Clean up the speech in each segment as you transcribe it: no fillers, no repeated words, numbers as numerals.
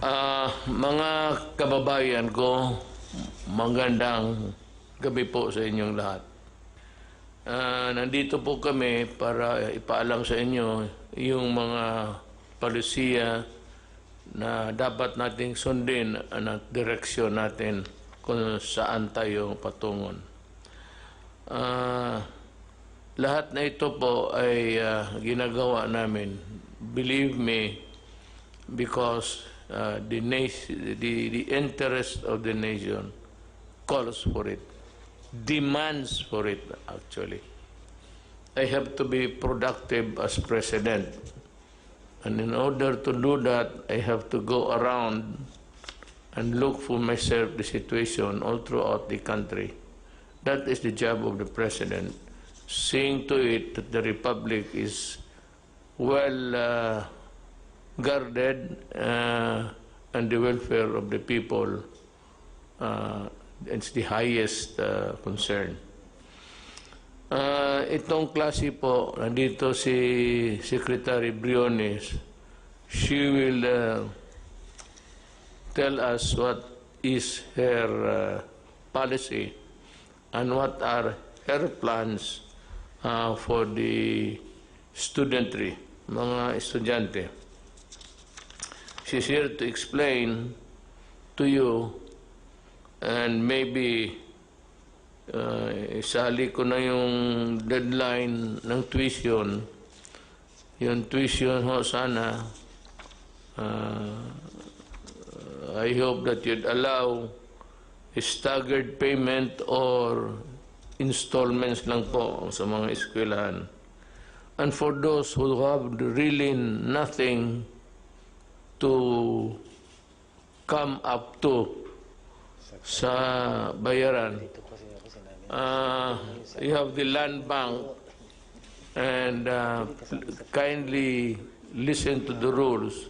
Mga kababayan ko, magandang gabi po sa inyong lahat. Nandito po kami para ipaalam sa inyo yung mga palisiya na dapat nating sundin ang direksyon natin kung saan tayo patungon. Lahat na ito po ay ginagawa namin, believe me, because the interest of the nation calls for it, demands for it actually. I have to be productive as president. And in order to do that, I have to go around and look for myself the situation all throughout the country. That is the job of the president, seeing to it that the republic is well guarded and the welfare of the people it's the highest concern. Itong klase po, nandito si Secretary Briones. She will tell us what is her policy and what are her plans for the studentry, mga estudyante. She's here to explain to you, and maybe isali ko na yung deadline ng tuition. Yung tuition ho sana, I hope that you'd allow a staggered payment or installments lang po sa mga eskwelahan. And for those who have really nothing to come up to sa bayaran, you have the land bank, and kindly listen to the rules,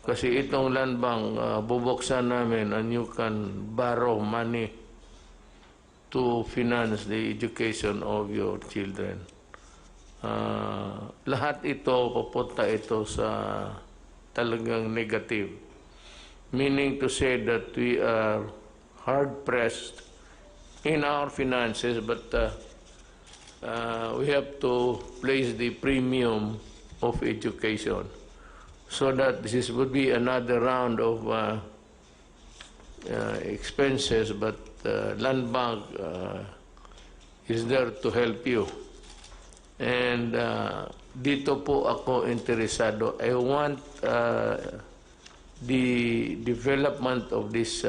kasi itong land bank bubuksan namin and you can borrow money to finance the education of your children. Lahat ito, pupunta ito sa talagang negative. Meaning to say that we are hard-pressed in our finances, but we have to place the premium of education. So that this would be another round of expenses, but Land Bank is there to help you. And dito po ako interesado. I want the development of this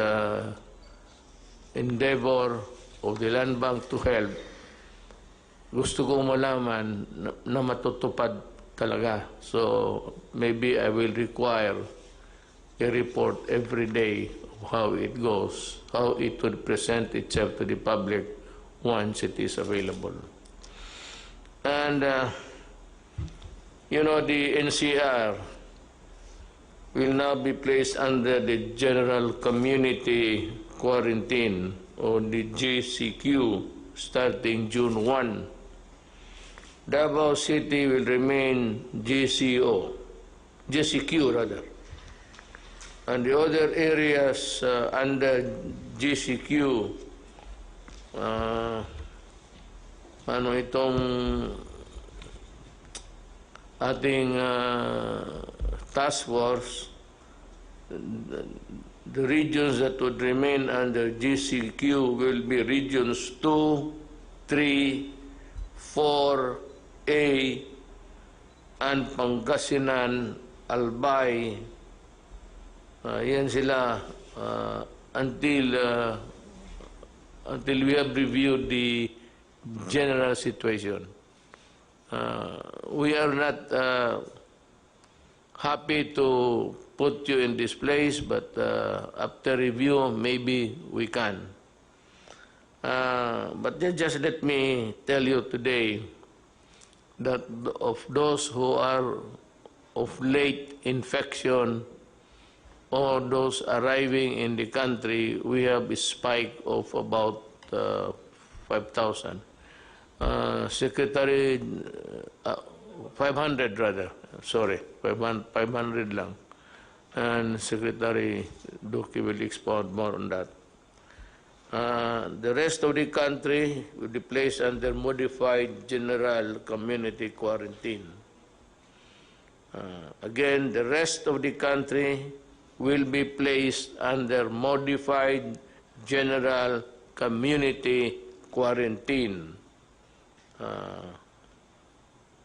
endeavor of the Land Bank to help. Gusto kong malaman na matutupad talaga. So maybe I will require a report every day of how it goes, how it would present itself to the public once it is available. And, you know, the NCR will now be placed under the General Community Quarantine, or the JCQ, starting June 1. Davao City will remain JCQ rather. And the other areas under JCQ, ano itong ating task force, the regions that would remain under GCQ will be regions 2, 3, 4A, and Pangasinan, Albay. Yan sila until we have reviewed the general situation. We are not happy to put you in this place, but after review, maybe we can. But just let me tell you today that of those who are of late infection or those arriving in the country, we have a spike of about 5,000. Secretary, 500 rather, sorry, 500 lang. and Secretary Duque will expound more on that. The rest of the country will be placed under modified general community quarantine. Again, the rest of the country will be placed under modified general community quarantine.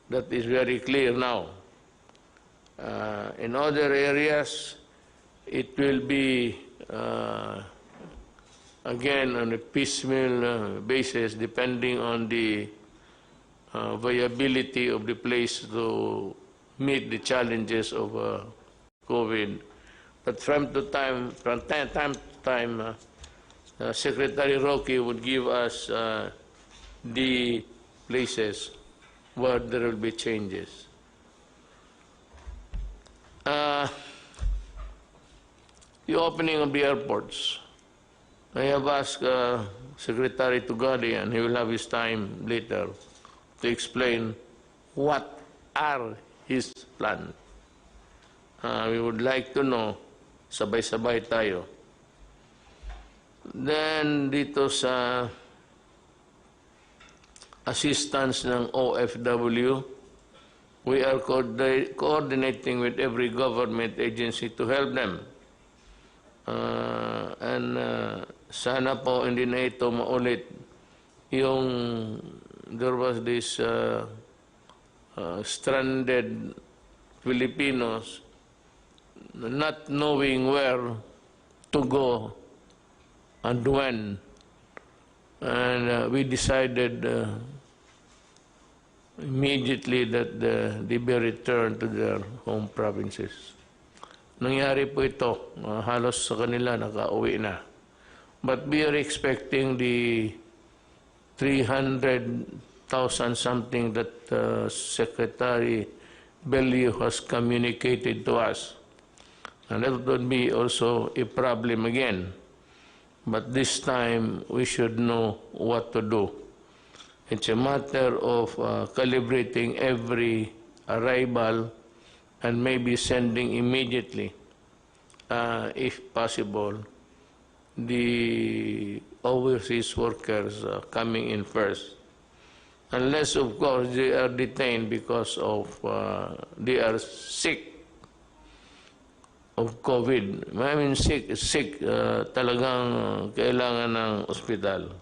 That is very clear now. In other areas, it will be again on a piecemeal basis, depending on the viability of the place to meet the challenges of COVID. But from time to time, Secretary Roque would give us the places where there will be changes. The opening of the airports. I have asked Secretary Tugadi, and he will have his time later to explain what are his plans. We would like to know, sabay-sabay tayo. Then dito sa assistance ng OFW, we are coordinating with every government agency to help them. Sana po hindi na ito maulit yung there was this stranded Filipinos not knowing where to go and when, and we decided immediately that they be returned to their home provinces. Nangyari po ito, halos sa kanila nakauwi na. But we are expecting the 300,000 something that Secretary Bellew has communicated to us. And that would be also a problem again. But this time, we should know what to do. It's a matter of calibrating every arrival and maybe sending immediately, if possible, the overseas workers coming in first. Unless, of course, they are detained because of they are sick of COVID. I mean, sick, talagang kailangan ng ospital.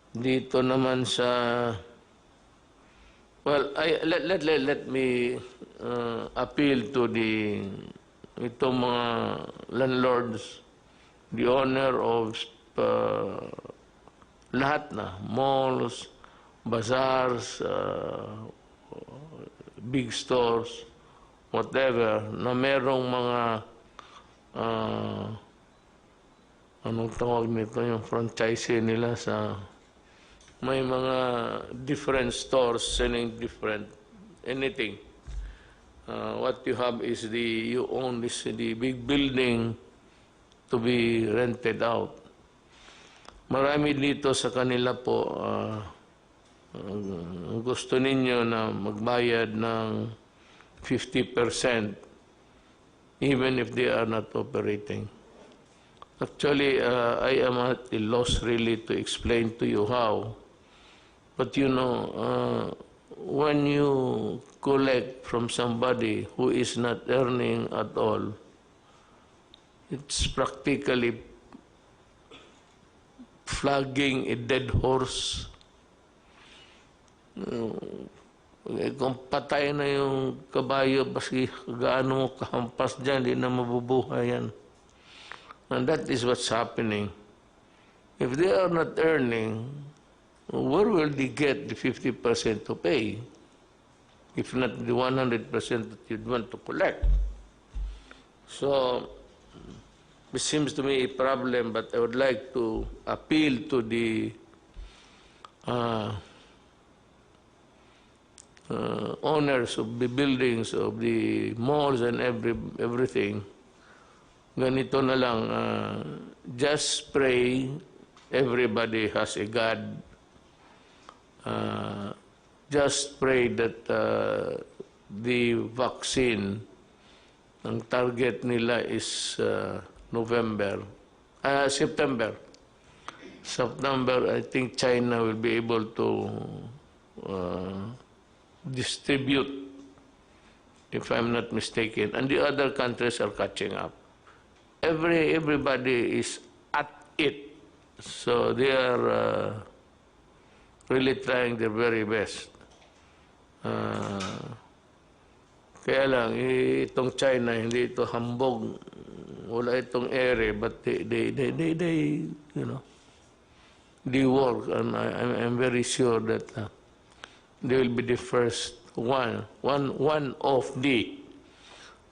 Dito naman sa, well, let me appeal to itong mga landlords, the owner of lahat na, malls, bazaars, big stores, whatever, na merong mga anong tawag nito, yung franchise nila sa may mga different stores selling different anything. What you have is you own the big building to be rented out. Marami dito sa kanila po gusto ninyo na magbayad ng 50% even if they are not operating. Actually, I am at a loss really to explain to you how. But you know, when you collect from somebody who is not earning at all, it's practically flogging a dead horse. Kung patay na yung kabayo, baski gaano mo kahampas dyan, di na mabubuhay yan. And that is what's happening. If they are not earning, where will they get the 50% to pay? If not the 100% that you'd want to collect. So, it seems to me a problem, but I would like to appeal to the owners of the buildings, of the malls and everything. Ganito na lang, just pray everybody has a God just pray that the vaccine, ang target nila is September. September, I think China will be able to distribute, if I'm not mistaken, and the other countries are catching up. Everybody is at it, so they are really trying their very best. Kaya lang, itong China, hindi ito hambog, wala itong ere, but they you know, they work, and I'm very sure that they will be the first one of the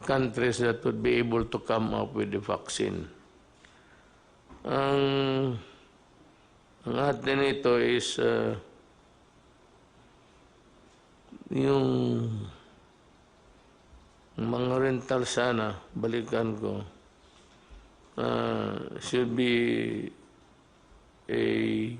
countries that would be able to come up with the vaccine. Ang atin ito is yung mga rental sana, balikan ko, should be a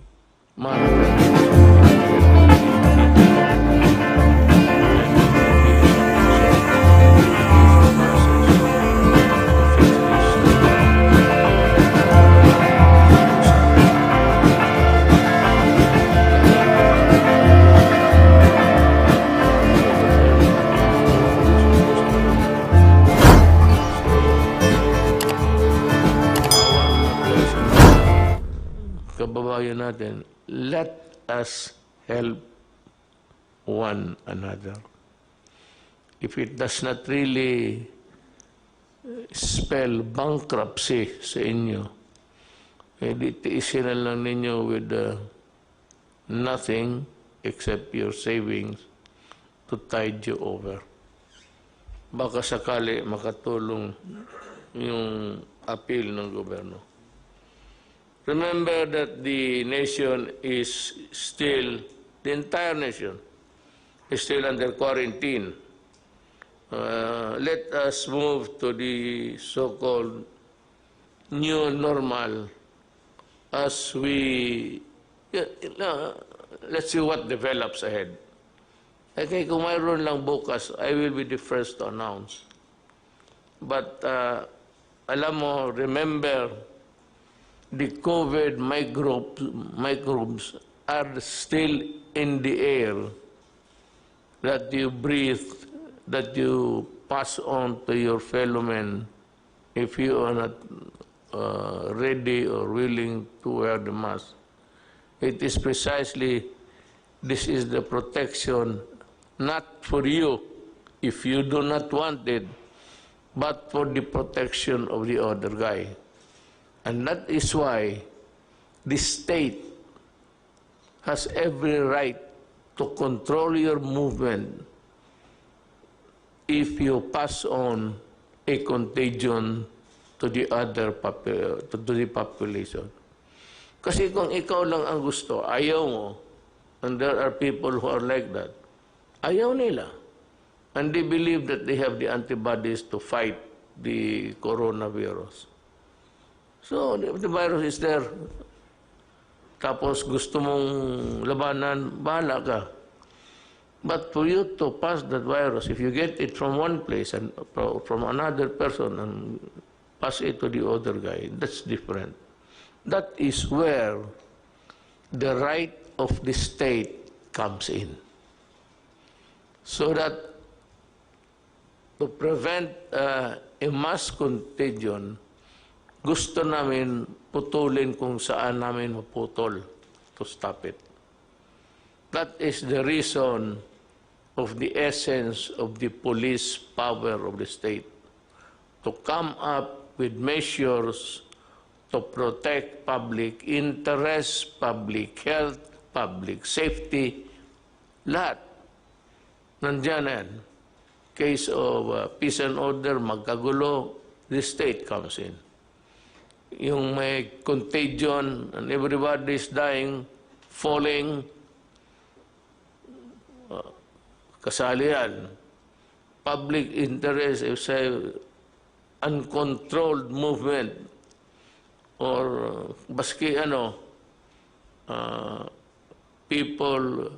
kababayan natin, let us help one another. If it does not really spell bankruptcy sa inyo, tiisin na lang ninyo with nothing except your savings to tide you over. Baka sakali makatulong yung appeal ng gobyerno. Remember that the nation is still, the entire nation is still under quarantine. Let us move to the so-called new normal as we, let's see what develops ahead. Okay, kung mayroon lang bukas, I will be the first to announce. But alam mo, remember, the COVID microbes are still in the air that you breathe, that you pass on to your fellow men if you are not ready or willing to wear the mask. It is precisely, this is the protection, not for you if you do not want it, but for the protection of the other guy. And that is why the state has every right to control your movement if you pass on a contagion to the other to the population. Kasi kung ikaw lang ang gusto, ayaw mo, and there are people who are like that, ayaw nila. And they believe that they have the antibodies to fight the coronavirus. So, the virus is there. Tapos gusto mong labanan, bahala ka. But for you to pass that virus, if you get it from one place and from another person and pass it to the other guy, that's different. That is where the right of the state comes in. So that to prevent a mass contagion, gusto namin putulin kung saan namin maputol to stop it. That is the reason of the essence of the police power of the state, to come up with measures to protect public interest, public health, public safety, lahat. Nandiyan yan. Case of peace and order, magkagulo, the state comes in. Yung may contagion and everybody is dying, falling, kasali yan. Public interest, if say, uncontrolled movement, or baski people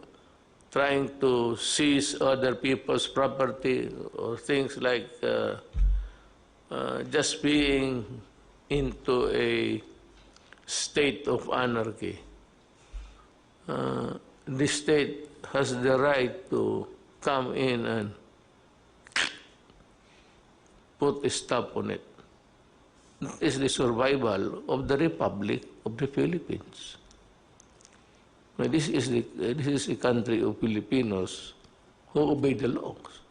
trying to seize other people's property or things like just being into a state of anarchy. The state has the right to come in and put a stop on it. That is the survival of the Republic of the Philippines. This is a country of Filipinos who obey the laws.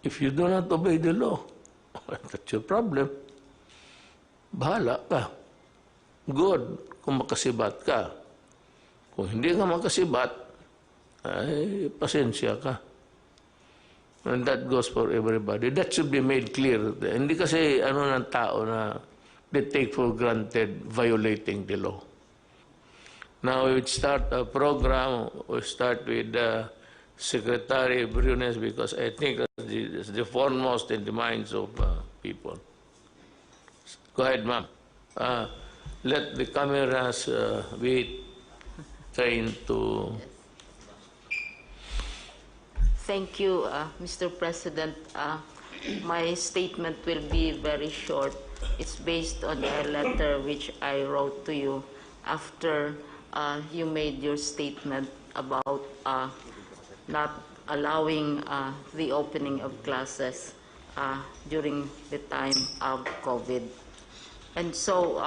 If you do not obey the law, that's your problem. Bahala ka. Good kung makasibat ka. Kung hindi ka makasibat, ay pasensya ka. And that goes for everybody. That should be made clear. Hindi kasi ng tao na they take for granted violating the law. Now we would start a program. We start with Secretary Briones because I think that's the foremost in the minds of people. Go ahead, ma'am. Let the cameras be trained to... Thank you, Mr. President. My statement will be very short. It's based on a letter which I wrote to you after you made your statement about not allowing the opening of classes during the time of COVID. And so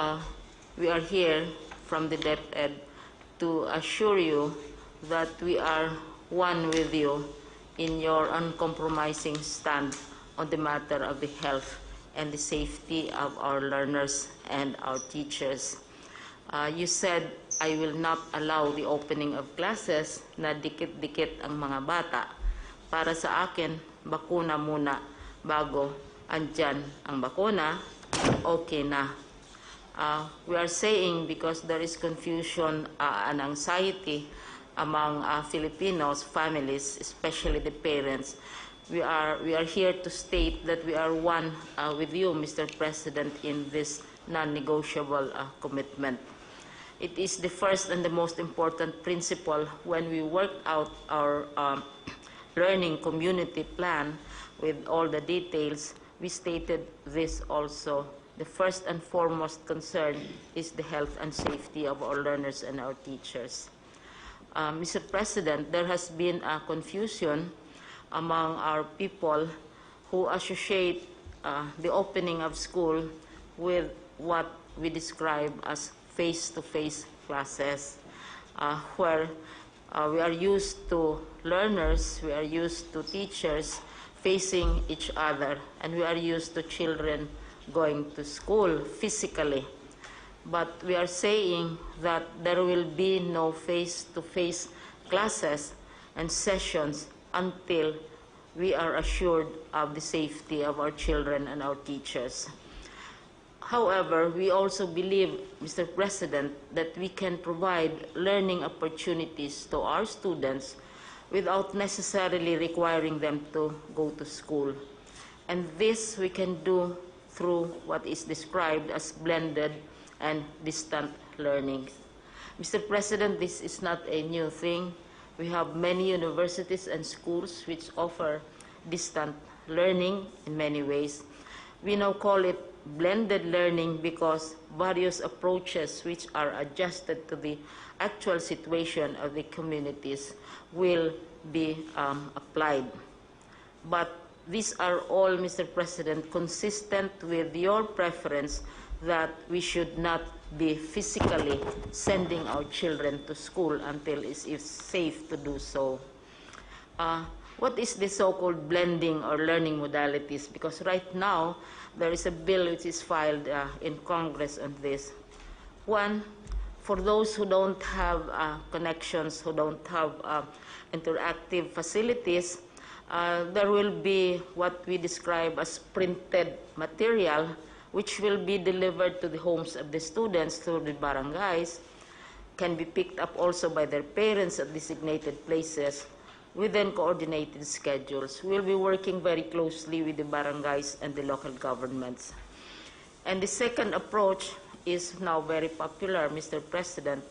we are here from the DepEd to assure you that we are one with you in your uncompromising stand on the matter of the health and the safety of our learners and our teachers. You said, I will not allow the opening of classes na dikit-dikit ang mga bata. Para sa akin, bakuna muna bago andyan ang bakuna, okay na. We are saying because there is confusion and anxiety among Filipinos, families, especially the parents. We are here to state that we are one with you, Mr. President, in this non-negotiable commitment. It is the first and the most important principle when we worked out our learning community plan with all the details. We stated this also. The first and foremost concern is the health and safety of our learners and our teachers. Mr. President, there has been a confusion among our people who associate the opening of school with what we describe as face-to-face classes, where we are used to learners, we are used to teachers facing each other, and we are used to children going to school physically. But we are saying that there will be no face-to-face classes and sessions until we are assured of the safety of our children and our teachers. However, we also believe, Mr. President, that we can provide learning opportunities to our students without necessarily requiring them to go to school. And this we can do through what is described as blended and distant learning. Mr. President, this is not a new thing. We have many universities and schools which offer distant learning in many ways. We now call it blended learning because various approaches which are adjusted to the actual situation of the communities will be applied. But these are all, Mr. President, consistent with your preference that we should not be physically sending our children to school until it is safe to do so. What is the so-called blending or learning modalities? Because right now, there is a bill which is filed in Congress on this. One, for those who don't have connections, who don't have interactive facilities, there will be what we describe as printed material which will be delivered to the homes of the students through the barangays, can be picked up also by their parents at designated places within coordinated schedules. We'll be working very closely with the barangays and the local governments. And the second approach is now very popular, Mr. President.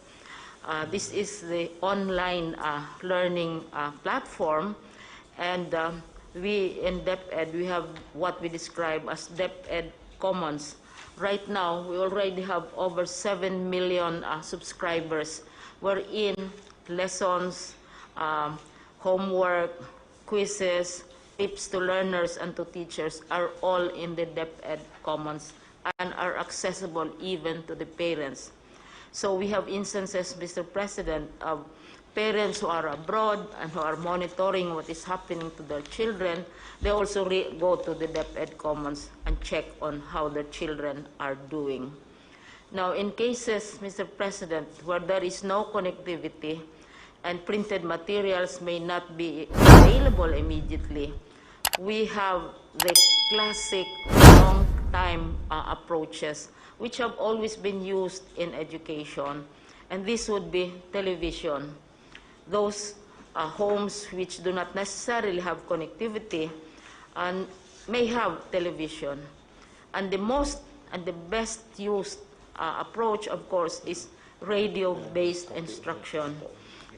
This is the online learning platform, and we in DepEd, we have what we describe as DepEd Commons. Right now, we already have over 7 million subscribers, wherein lessons, homework, quizzes, tips to learners and to teachers are all in the DepEd Commons and are accessible even to the parents. So we have instances, Mr. President, of parents who are abroad and who are monitoring what is happening to their children. They also go to the DepEd Commons and check on how their children are doing. Now, in cases, Mr. President, where there is no connectivity and printed materials may not be available immediately, we have the classic long-time approaches which have always been used in education, and this would be television. Those homes which do not necessarily have connectivity and may have television. And the most and the best used approach, of course, is radio-based instruction.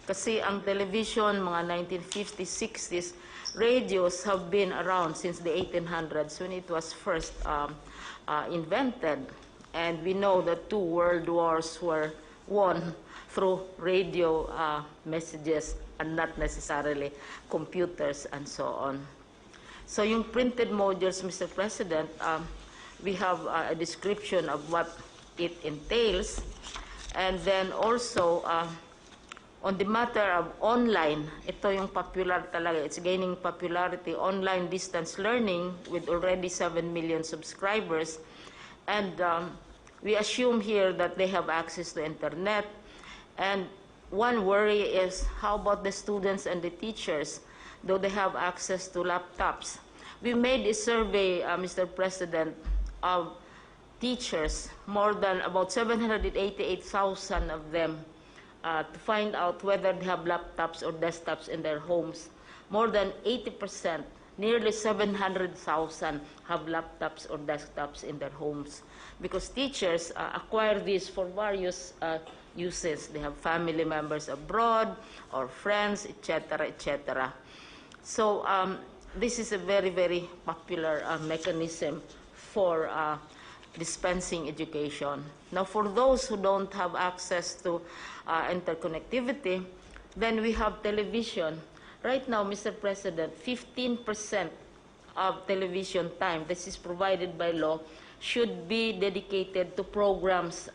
Kasi ang television, mga 1950s, 60s, radios have been around since the 1800s when it was first invented. And we know that 2 world wars were won through radio messages and not necessarily computers and so on. So yung printed modules, Mr. President, we have a description of what it entails. And then also, on the matter of online, ito yung popular talaga, it's gaining popularity, online distance learning with already 7 million subscribers. And we assume here that they have access to internet. And one worry is, how about the students and the teachers? Do they have access to laptops? We made a survey, Mr. President, of teachers, more than about 788,000 of them, to find out whether they have laptops or desktops in their homes. More than 80%, nearly 700,000 have laptops or desktops in their homes, because teachers acquire these for various uses. They have family members abroad or friends, etc., etc. So this is a very, very popular mechanism for dispensing education. Now, for those who don't have access to interconnectivity, then we have television. Right now, Mr. President, 15% of television time, this is provided by law, should be dedicated to programs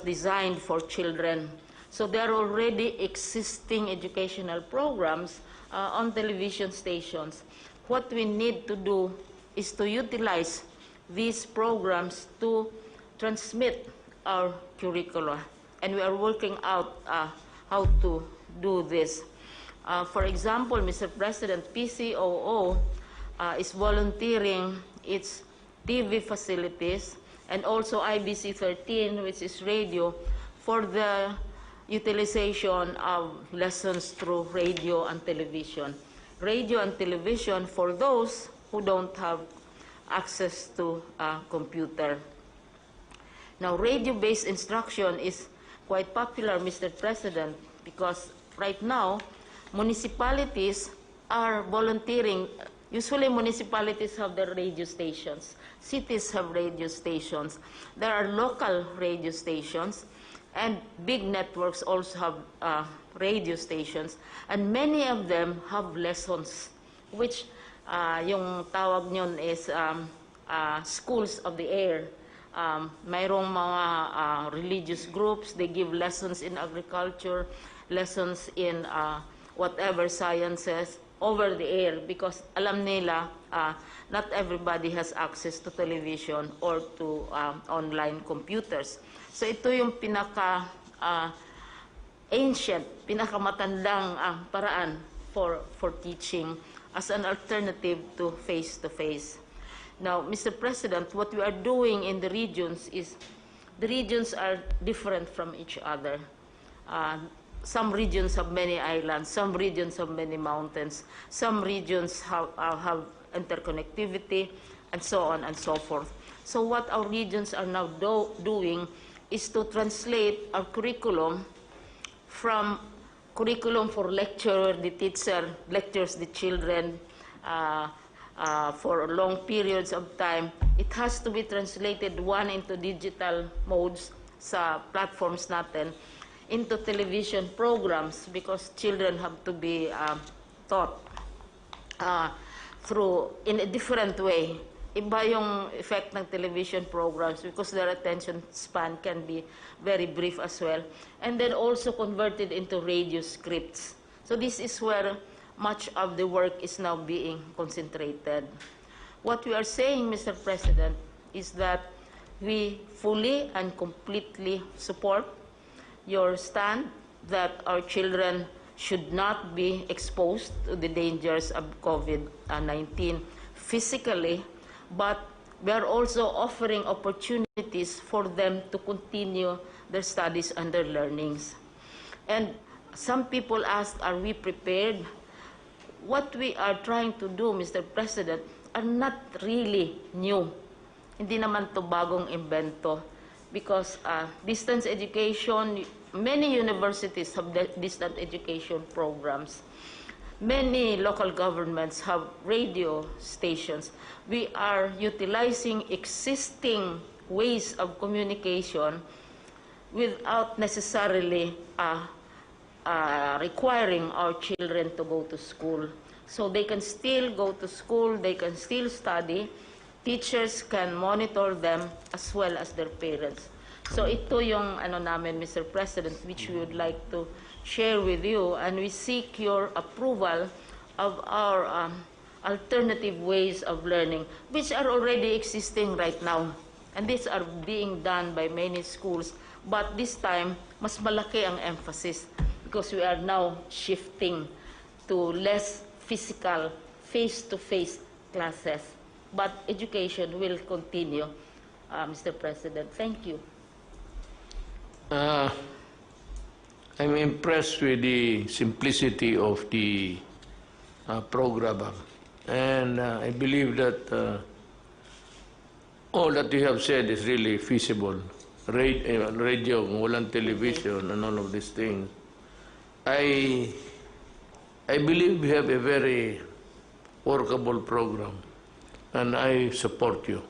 designed for children. So there are already existing educational programs on television stations. What we need to do is to utilize these programs to transmit our curricula. And we are working out how to do this. For example, Mr. President, PCOO is volunteering its TV facilities and also IBC 13, which is radio, for the utilization of lessons through radio and television. Radio and television for those who don't have access to a computer. Now, radio-based instruction is quite popular, Mr. President, because right now, municipalities are volunteering. Usually, municipalities have their radio stations. Cities have radio stations. There are local radio stations, and big networks also have radio stations. And many of them have lessons, which yung tawag nyon is schools of the air. Mayroong mga religious groups, they give lessons in agriculture, lessons in whatever sciences over the air, because alam nila not everybody has access to television or to online computers. So ito yung pinaka ancient, pinakamatandang paraan for teaching as an alternative to face-to-face. Now, Mr. President, what we are doing in the regions is, the regions are different from each other. Some regions have many islands, some regions have many mountains, some regions have interconnectivity, and so on and so forth. So what our regions are now doing is to translate our curriculum from curriculum for lecture, the teacher lectures the children for long periods of time. It has to be translated, one, into digital modes sa platforms natin, into television programs, because children have to be taught through in a different way. Iba yung effect ng television programs because their attention span can be very brief as well. And then also converted into radio scripts. So this is where much of the work is now being concentrated. What we are saying, Mr. President, is that we fully and completely support your stand that our children should not be exposed to the dangers of COVID-19 physically, but we are also offering opportunities for them to continue their studies and their learnings. And some people ask, are we prepared? What we are trying to do, Mr. President, are not really new. Hindi naman to bagong invento, because distance education, many universities have distance education programs. Many local governments have radio stations. We are utilizing existing ways of communication without necessarily requiring our children to go to school. So they can still go to school, they can still study, teachers can monitor them as well as their parents. So ito yung namin, Mr. President, which we would like to share with you, and we seek your approval of our alternative ways of learning, which are already existing right now. And these are being done by many schools. But this time, mas malaki ang emphasis because we are now shifting to less physical, face-to-face classes. But education will continue, Mr. President. Thank you. I'm impressed with the simplicity of the program, and I believe that all that you have said is really feasible. Radio, walang television, and all of these things. I believe we have a very workable program, and I support you.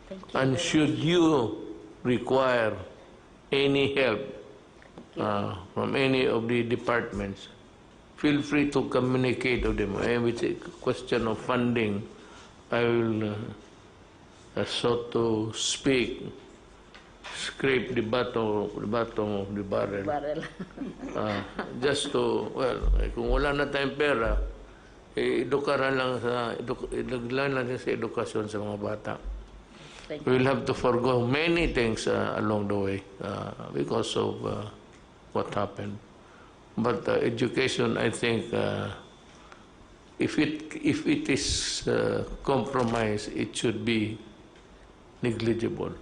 Thank you. And should you require any help from any of the departments, feel free to communicate with them. If it's a question of funding, I will, so to speak, scrape the bottom of the barrel. Just to, well, kung wala na tayong pera, edukaran lang sa edukasyon sa mga bata. We will have to forgo many things along the way because of what happened. But education, I think, if it is compromised, it should be negligible,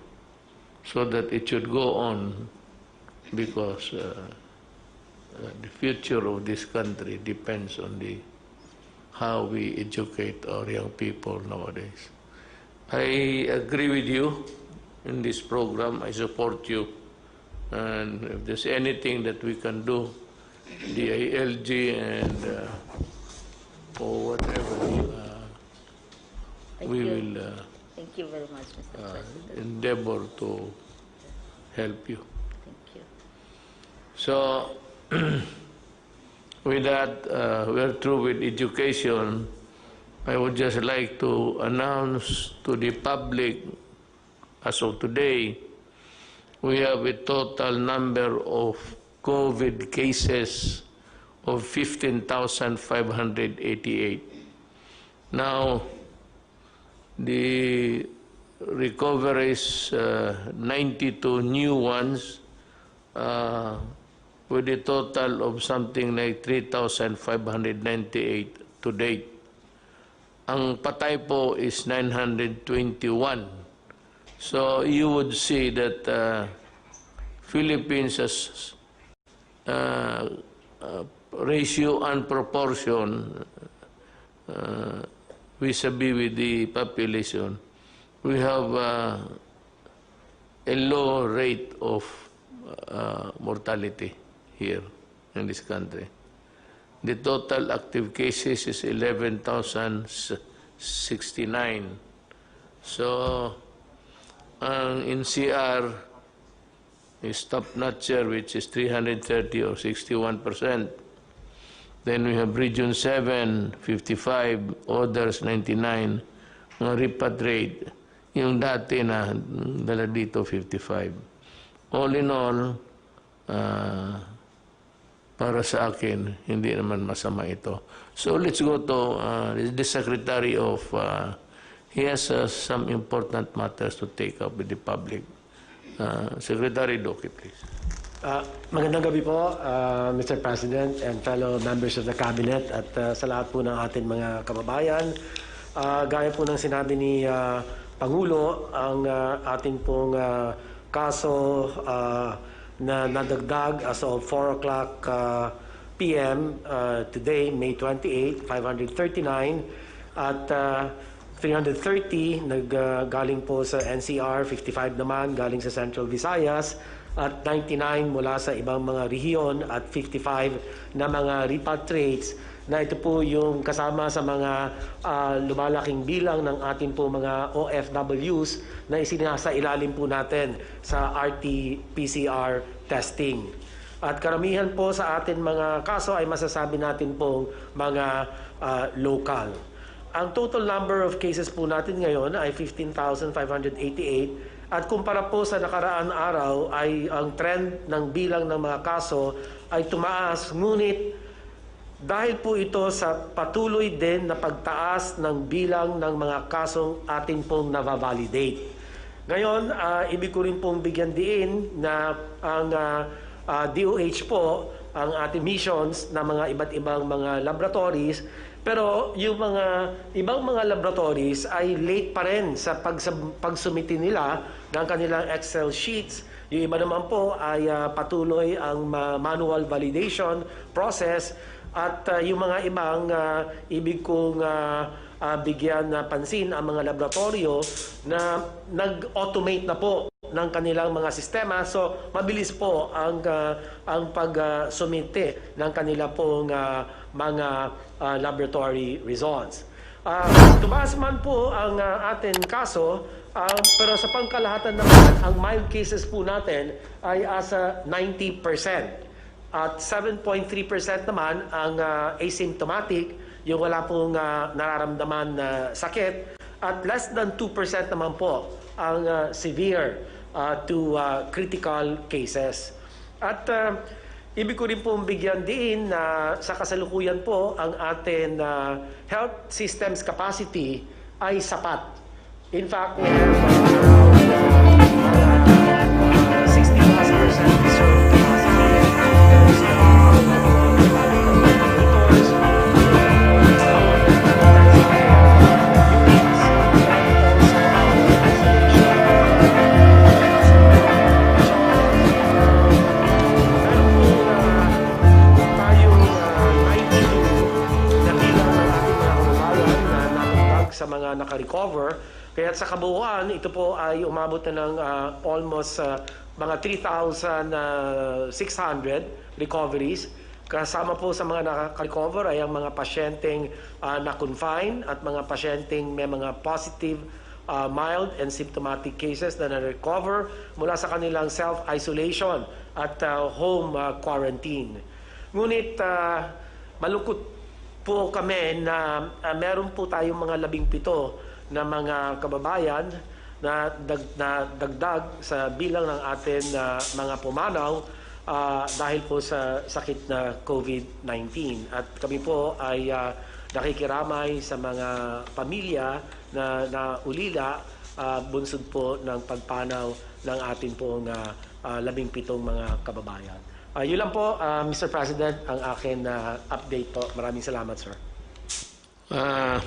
so that it should go on, because the future of this country depends on how we educate our young people nowadays. I agree with you in this program. I support you. And if there's anything that we can do, the ILG and or whatever, we will Thank you very much, Mr. President. endeavor to help you. Thank you. So, with that, we're through with education. I would just like to announce to the public, as of today, we have a total number of COVID cases of 15,588. Now, the recoveries, 92 new ones, with a total of something like 3,598 to date. Ang patay po is 921. So you would see that Philippines has ratio and proportion vis-a-vis with the population. We have a low rate of mortality here in this country. The total active cases is 11,069. So, ang NCR is top-notcher, which is 330 or 61%. Then we have Region 7, 55, others 99, mga repatriate. Yung dati na dala dito 55. All in all, para sa akin, hindi naman masama ito. So let's go to the Secretary of, he has some important matters to take up with the public. Secretary Duque, please. Magandang gabi po, Mr. President and fellow members of the Cabinet at sa lahat po ng ating mga kababayan. Gaya po ng sinabi ni Pangulo, ang ating pong kaso na nadagdag as of 4 o'clock p.m. Today, May 28, 539 at 330 galing po sa NCR, 55 naman galing sa Central Visayas at 99 mula sa ibang mga rehiyon at 55 na mga repatriates na ito po yung kasama sa mga lumalaking bilang ng ating po mga OFWs na isinasa ilalim po natin sa RT-PCR testing. At karamihan po sa atin mga kaso ay masasabi natin pong mga local. Ang total number of cases po natin ngayon ay 15,588 at kumpara po sa nakaraan araw ay ang trend ng bilang ng mga kaso ay tumaas, ngunit dahil po ito sa patuloy din na pagtaas ng bilang ng mga kasong atin pong nababalidate. Ngayon, ibig ko rin pong bigyan diin na ang DOH po, ang ating missions na mga iba't ibang mga laboratories, pero yung mga ibang mga laboratories ay late pa rin sa pagsumiti nila ng kanilang Excel sheets. Yung iba naman po ay patuloy ang manual validation process. At yung mga ibang ibig kong bigyan na pansin ang mga laboratorio na nag-automate na po ng kanilang mga sistema. So mabilis po ang pag-sumite ng kanila pong mga laboratory results. Tumaas man po ang ating kaso, pero sa pangkalahatan naman, ang mild cases po natin ay asa 90%. At 7.3% naman ang asymptomatic, yung wala pong nararamdaman na sakit. At less than 2% naman po ang severe to critical cases. At ibig ko rin pong bigyan din na sa kasalukuyan po ang ating health systems capacity ay sapat. In fact, we have 60+% reserve capacity. Sa mga naka-recover. Kaya sa kabuuan, ito po ay umabot na ng almost mga 3,600 recoveries. Kasama po sa mga naka-recover ay ang mga pasyenteng na-confine at mga pasyenteng may mga positive, mild and symptomatic cases na na-recover mula sa kanilang self-isolation at home quarantine. Ngunit malungkot po kami na meron po tayong mga 17 na mga kababayan na dagdag sa bilang ng atin mga pumanaw dahil po sa sakit na COVID-19. At kami po ay nakikiramay sa mga pamilya na ulila bunsod po ng pagpanaw ng atin pong 17 mga kababayan. Yun lang po, Mr. President, ang akin na update po. Maraming salamat, sir.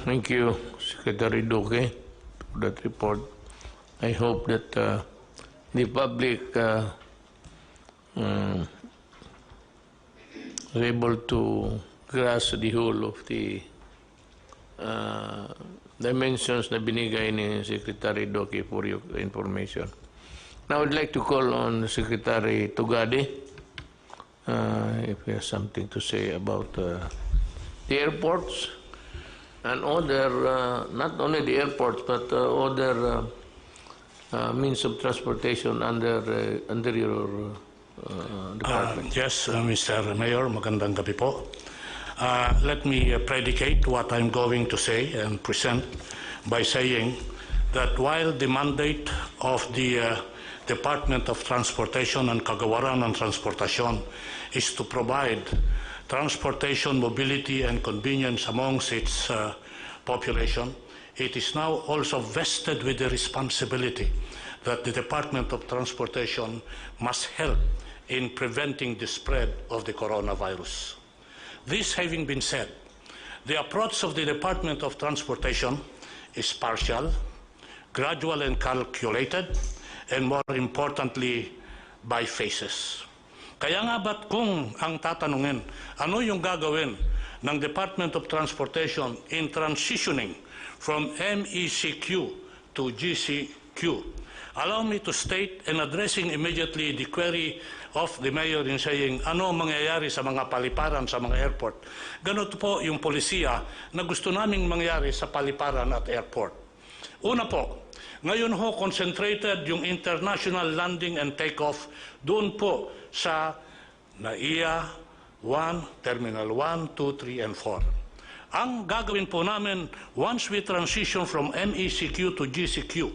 Thank you, Secretary Duque, for that report. I hope that the public is able to grasp the whole of the dimensions na binigay ni Secretary Duque for your information. Now I'd like to call on Secretary Tugade if he has something to say about the airports and other, not only the airports, but other means of transportation under your department. Yes, Mr. Mayor, magandang gabi po. Let me predicate what I'm going to say and present by saying that while the mandate of the Department of Transportation and Kagawaran ng Transportasyon is to provide transportation, mobility, and convenience amongst its population, it is now also vested with the responsibility that the Department of Transportation must help in preventing the spread of the coronavirus. This having been said, the approach of the Department of Transportation is partial, gradual and calculated, and more importantly, by phases. Kaya nga ba't kung ang tatanungin, ano yung gagawin ng Department of Transportation in transitioning from MECQ to GCQ? Allow me to state and addressing immediately the query of the Mayor in saying ano mangyayari sa mga paliparan sa mga airport. Ganito po yung polisiya na gusto naming mangyari sa paliparan at airport. Una po, ngayon ho concentrated yung international landing and takeoff doon po sa NAIA 1, Terminal 1, 2, 3, and 4. Ang gagawin po namin once we transition from MECQ to GCQ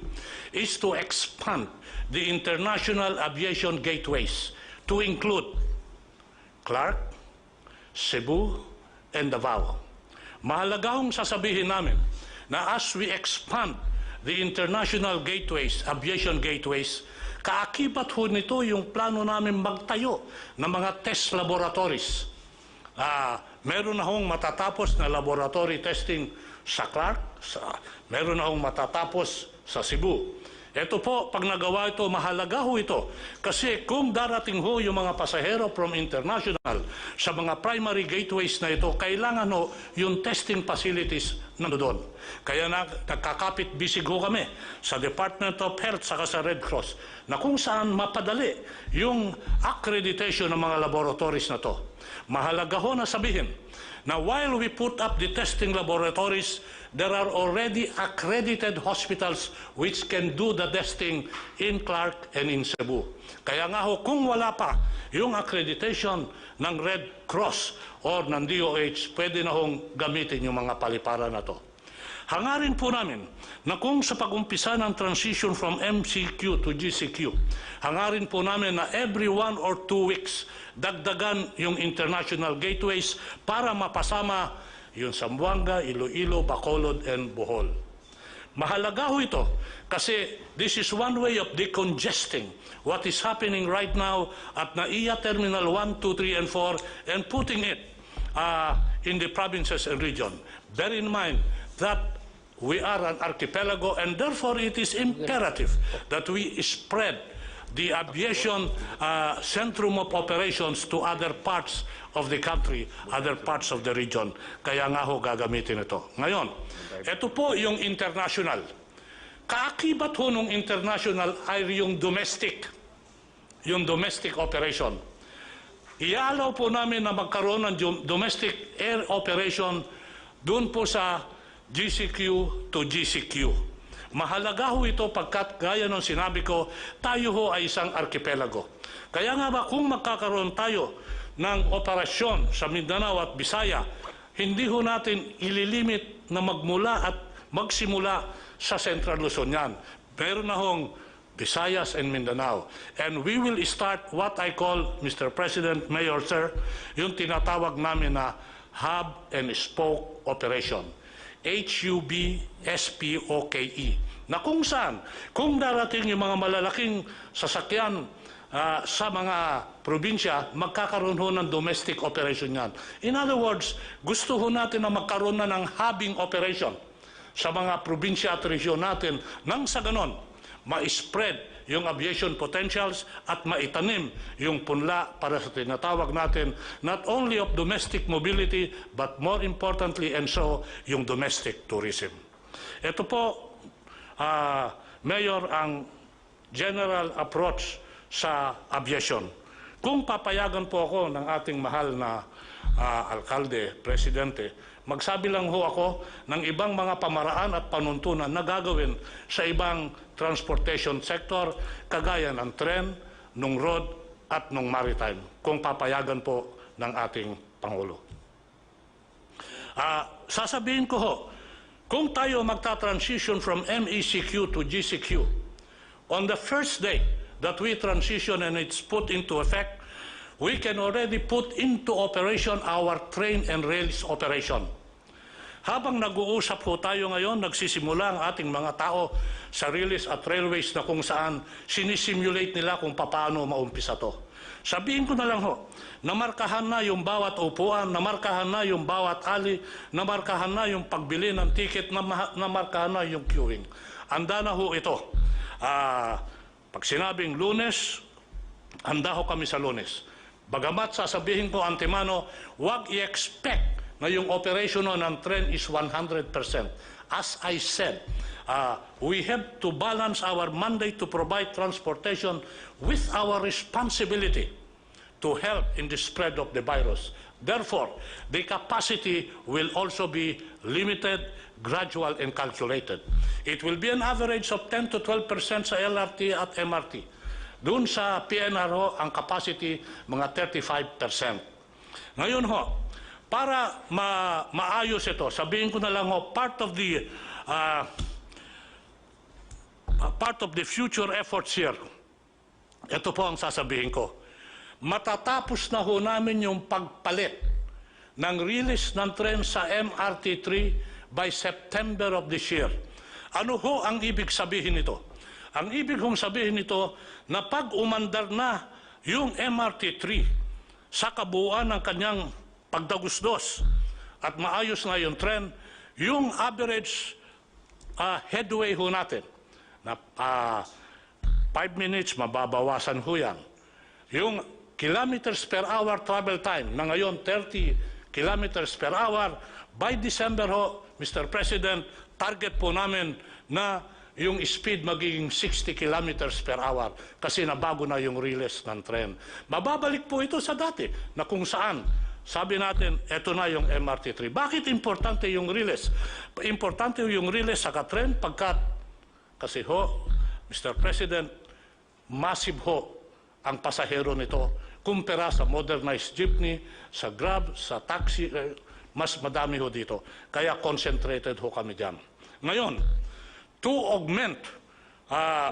is to expand the international aviation gateways to include Clark, Cebu, and Davao. Mahalaga hong sasabihin namin na as we expand the international gateways, aviation gateways, kaakibat ho nito yung plano namin magtayo ng mga test laboratories. Meron na hong matatapos na laboratory testing sa Clark, meron na hong matatapos sa Cebu. Ito po, pag nagawa ito, mahalaga ho ito. Kasi kung darating ho yung mga pasahero from international sa mga primary gateways na ito, kailangan ho yung testing facilities nandoon. Kaya nagkakapit bisig ho kami sa Department of Health saka sa Red Cross na kung saan mapadali yung accreditation ng mga laboratories na to. Mahalaga ho na sabihin na while we put up the testing laboratories, there are already accredited hospitals which can do the testing in Clark and in Cebu. Kaya nga ho, kung wala pa yung accreditation ng Red Cross or ng DOH, pwede na hong gamitin yung mga paliparan na to. Hangarin po namin na kung sa pag-umpisa ng transition from MCQ to GCQ, hangarin po namin na every 1 or 2 weeks, dagdagan yung international gateways para mapasama yung Zamboanga, Iloilo, Bacolod, and Bohol. Mahalaga ho ito kasi this is one way of decongesting what is happening right now at NAIA Terminal 1, 2, 3, and 4 and putting it in the provinces and region. Bear in mind that we are an archipelago and therefore it is imperative that we spread the aviation centrum of operations to other parts of the country, other parts of the region. Kaya nga ho gagamitin ito. Ngayon, ito po yung international. Kaakibat ho nung international ay yung domestic operation. Ialaw po namin na magkaroon ng domestic air operation doon po sa GCQ to GCQ. Mahalaga ho ito pagkat gaya ng sinabi ko, tayo ho ay isang archipelago. Kaya nga ba kung magkakaroon tayo ng operasyon sa Mindanao at Bisaya, hindi ho natin ililimit na magmula at magsimula sa Central Luzon yan. Meron na hong Visayas and Mindanao. And we will start what I call, Mr. President, Mayor, Sir, yung tinatawag namin na Hub and Spoke Operation. HUB-SPOKE. Na kung saan, kung darating yung mga malalaking sasakyan sa mga probinsya, magkakaroon ho ng domestic operation yan. In other words, gusto ho natin na magkaroon na ng hubbing operation sa mga probinsya at region natin nang sa ganon, ma-spread yung aviation potentials at maitanim yung punla para sa tinatawag natin not only of domestic mobility but more importantly and so yung domestic tourism. Ito po, Mayor, ang general approach sa aviation. Kung papayagan po ako ng ating mahal na alkalde, presidente, magsabi lang ho ako ng ibang mga pamaraan at panuntunan na gagawin sa ibang transportation sector, kagaya ng tren, ng road, at ng maritime, kung papayagan po ng ating Pangulo. Sasabihin ko ho, kung tayo magta-transition from MECQ to GCQ, on the first day that we transition and it's put into effect, we can already put into operation our train and rails operation. Habang nag-uusap po tayo ngayon, nagsisimula ang ating mga tao sa railways at railways na kung saan sinisimulate nila kung paano maumpisa to. Sabihin ko na lang ho, namarkahan na yung bawat upuan, namarkahan na yung bawat ali, namarkahan na yung pagbili ng ticket, namarkahan na yung queuing. Handa na ho ito. Pag sinabing Lunes, handa ho kami sa Lunes. Bagamat sasabihin ko antemano, huwag i-expect na yung operation ng tren is 100%. As I said, we have to balance our mandate to provide transportation with our responsibility to help in the spread of the virus. Therefore, the capacity will also be limited, gradual, and calculated. It will be an average of 10 to 12% sa LRT at MRT. Doon sa PNR ang capacity mga 35%. Ngayon ho, para maayos ito, sabihin ko na lang ho, part of the future efforts here, ito po ang sasabihin ko. Matatapos na ho namin yung pagpalit ng release ng tren sa MRT3 by September of this year. Ano ho ang ibig sabihin nito? Ang ibig hong sabihin nito na pag umandar na yung MRT3 sa kabuuan ng kanyang pagdagusdos at maayos na yung tren, yung average headway ho natin na 5 minutes, mababawasan ho yan. Yung kilometers per hour travel time na ngayon 30 kilometers per hour, by December ho, Mr. President, target po namin na yung speed magiging 60 kilometers per hour kasi nabago na yung release ng tren. Mababalik po ito sa dati na kung saan sabi natin, eto na yung MRT3. Bakit importante yung release? Importante yung release sa katren pagkat, kasi ho, Mr. President, massive ho ang pasahero nito kumpara sa modernized jeepney, sa Grab, sa taxi, mas madami ho dito. Kaya concentrated ho kami dyan. Ngayon, to augment,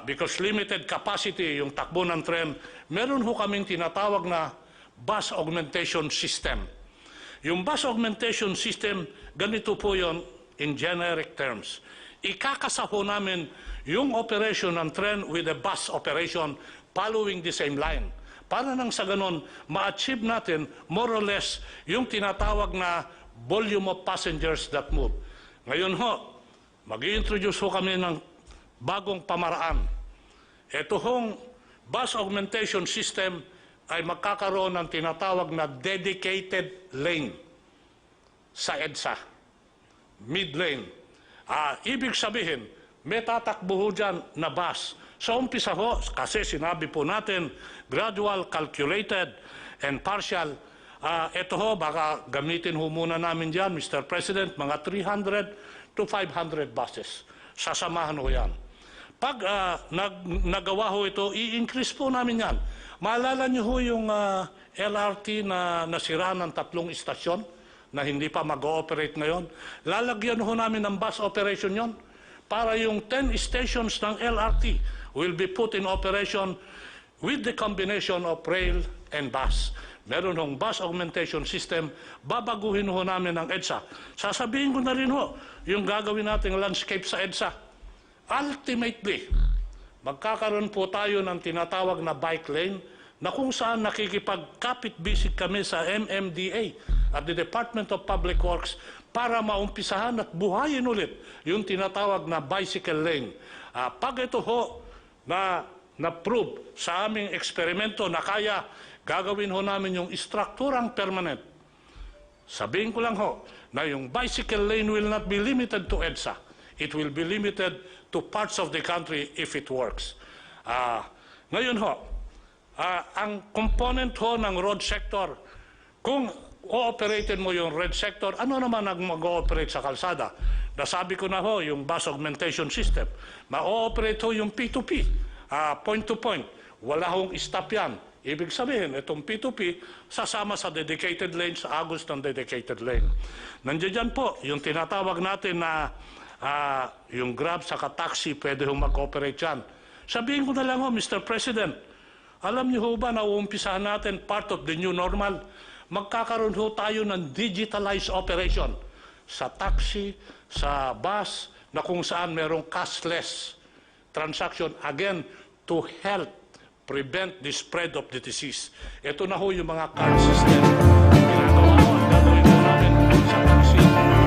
because limited capacity yung takbo ng tren, meron ho kaming tinatawag na bus augmentation system. Yung bus augmentation system, ganito po yon in generic terms. Ikakasaho namin yung operation ng tren with a bus operation following the same line. Para nang sa ganon, ma-achieve natin more or less yung tinatawag na volume of passengers that move. Ngayon ho, mag-i-introduce ho kami ng bagong pamaraan. Ito hong bus augmentation system ay magkakaroon ng tinatawag na dedicated lane sa EDSA, mid-lane. Ibig sabihin, may tatakbo ho dyan na bus. Sa umpisa ho, kasi sinabi po natin, gradual, calculated, and partial. Ito ho, baka gamitin ho muna namin dyan, Mr. President, mga 300 to 500 buses. Sasamahan ho yan. Pag nagawa ho ito, i-increase po namin yan. Maalala niyo ho yung LRT na nasira ng 3 istasyon na hindi pa mag-ooperate ngayon? Lalagyan ho namin ng bus operation yon para yung 10 stations ng LRT will be put in operation with the combination of rail and bus. Meron hong bus augmentation system, babaguhin ho namin ng EDSA. Sasabihin ko na rin ho, yung gagawin nating landscape sa EDSA. Ultimately, magkakaroon po tayo ng tinatawag na bike lane na kung saan nakikipagkapit-bisig kami sa MMDA at the Department of Public Works para maumpisahan at buhayin ulit yung tinatawag na bicycle lane. Pag ito ho na-prove sa aming eksperimento na kaya, gagawin ho namin yung strukturang permanent. Sabihin ko lang ho na yung bicycle lane will not be limited to EDSA. It will be limited to parts of the country if it works. Ngayon ho, ang component ho ng road sector, kung o-operatein mo yung road sector, ano naman ang mag-ooperate sa kalsada? Nasabi ko na ho, yung bus augmentation system. Ma-ooperate ho yung P2P, point to point. Wala hong stop yan. Ibig sabihin, itong P2P, sasama sa dedicated lane, sa agos ng dedicated lane. Nandiyan po, yung tinatawag natin na yung Grab sa taxi, pwede hong mag-operate yan. Sabihin ko na lang ho, Mr. President, alam niyo ho ba na uumpisahan natin part of the new normal? Magkakaroon ho tayo ng digitalized operation sa taxi, sa bus, na kung saan merong cashless transaction, again, to help prevent the spread of the disease. Ito na ho yung mga card system. Ginagawa ko, ang gagawin ko namin sa taxi,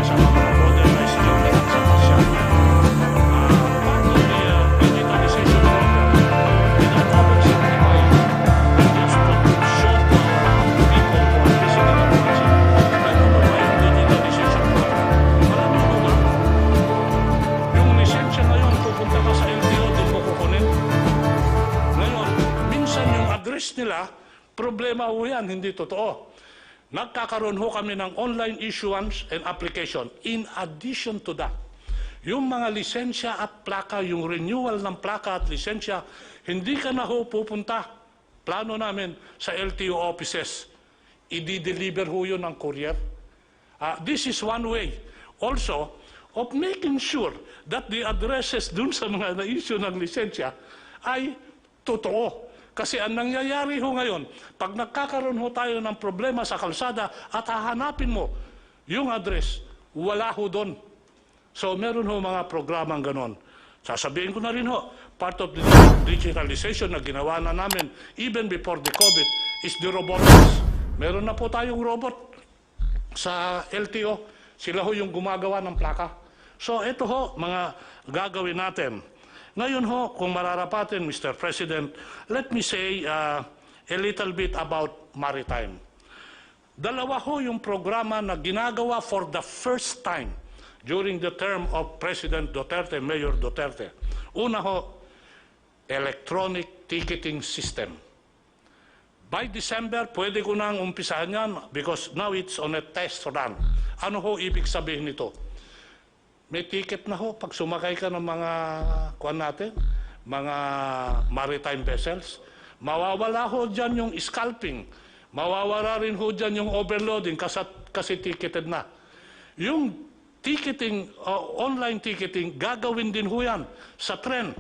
sa mga modernized terminal sa pasya. Part of the digitalization program, pinag-cover sa Pinoy, just to show to people who are visiting the taxi, ano ba yung digitalization program? Alam niyo ba? Yung lisensya ngayon, pupunta ka sa LTO, doon mo kukunin. Ngayon, minsan yung address nila, problema ho yan, hindi totoo. Nagkakaroon ho kami ng online issuance and application. In addition to that, yung mga lisensya at plaka, yung renewal ng plaka at lisensya, hindi ka na ho pupunta. Plano namin sa LTO offices. I-deliver ho yun ng courier. This is one way also of making sure that the addresses dun sa mga na-issue ng lisensya ay totoo. Kasi ang nangyayari ho ngayon, pag nagkakaroon ho tayo ng problema sa kalsada at hahanapin mo yung address, wala ho doon. So meron ho mga programang ganon. Sasabihin ko na rin ho, part of the digitalization na ginawa na namin even before the COVID is the robotics. Meron na po tayong robot sa LTO. Sila ho yung gumagawa ng plaka. So ito ho, mga gagawin natin. Ngayon ho, kung mararapatin, Mr. President, let me say a little bit about maritime. Dalawa ho yung programa na ginagawa for the first time during the term of President Duterte, Mayor Duterte. Una ho, electronic ticketing system. By December, pwede ko nang umpisahan yan because now it's on a test run. Ano ho ibig sabihin nito? May ticket na ho pag sumakay ka ng mga kuwan natin, mga maritime vessels. Mawawala ho dyan yung scalping. Mawawala rin ho dyan yung overloading kasi ticketed na. Yung ticketing, online ticketing, gagawin din ho yan sa tren.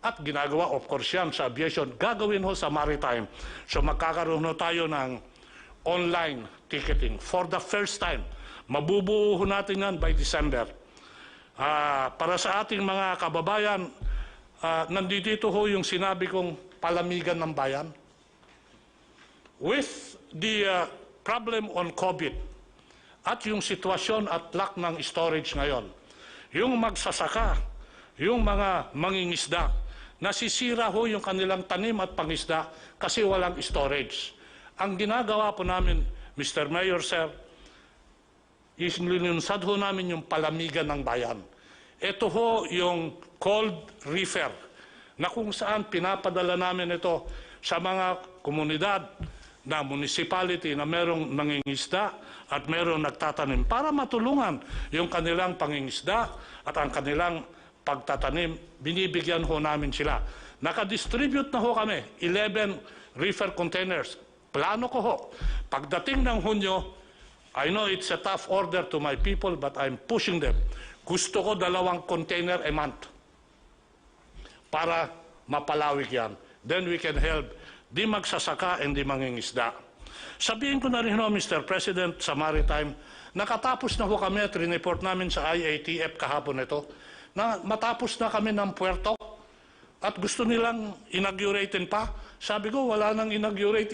At ginagawa, of course yan, sa aviation, gagawin ho sa maritime. So magkakaroon ho tayo ng online ticketing for the first time. Mabubuo ho natin yan by December. Para sa ating mga kababayan, nandito ho yung sinabi kong palamigan ng bayan. With the problem on COVID at yung sitwasyon at lack ng storage ngayon, yung magsasaka, yung mga mangingisda, nasisira ho yung kanilang tanim at pangisda kasi walang storage. Ang ginagawa po namin, Mr. Mayor, Sir, islinunsad ho namin yung palamigan ng bayan. Ito ho yung cold reefer na kung saan pinapadala namin ito sa mga komunidad na municipality na merong nangingisda at merong nagtatanim para matulungan yung kanilang pangingisda at ang kanilang pagtatanim. Binibigyan ho namin sila. Nakadistribute na ho kami, 11 reefer containers. Plano ko ho, pagdating ng Hunyo, I know it's a tough order to my people, but I'm pushing them. Gusto ko 2 container a month para mapalawig yan. Then we can help di magsasaka and di mangingisda. Sabihin ko na rin ho, Mr. President, sa maritime, nakatapos na ho kami at report namin sa IATF kahapon ito, na matapos na kami ng puerto at gusto nilang inauguratein pa. Sabi ko, wala nang inaugurate.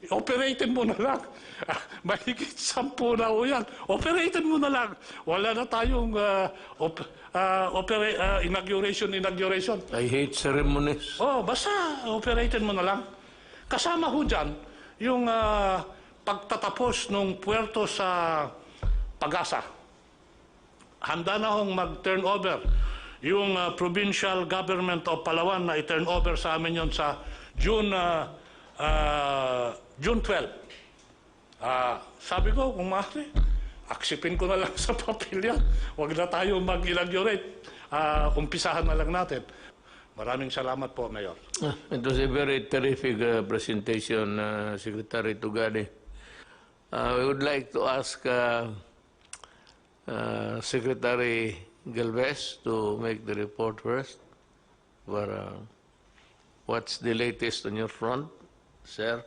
Operatein mo na lang. Mahigit 10 na ho yan. Operatein mo na lang. Wala na tayong inauguration. I hate ceremonies. Basta operatein mo na lang. Kasama ho dyan yung pagtatapos ng puerto sa Pag-asa. Handa na hong mag-turn over yung provincial government of Palawan na i-turn over sa amin yon sa June 12. Sabi ko, kung maaari, aksipin ko na lang sa papel yan. Huwag na tayo mag-inaugurate. Umpisahan na lang natin. Maraming salamat po, Mayor. It was a very terrific presentation, Secretary Tugade. We would like to ask Secretary Galvez to make the report first. What's the latest on your front, sir?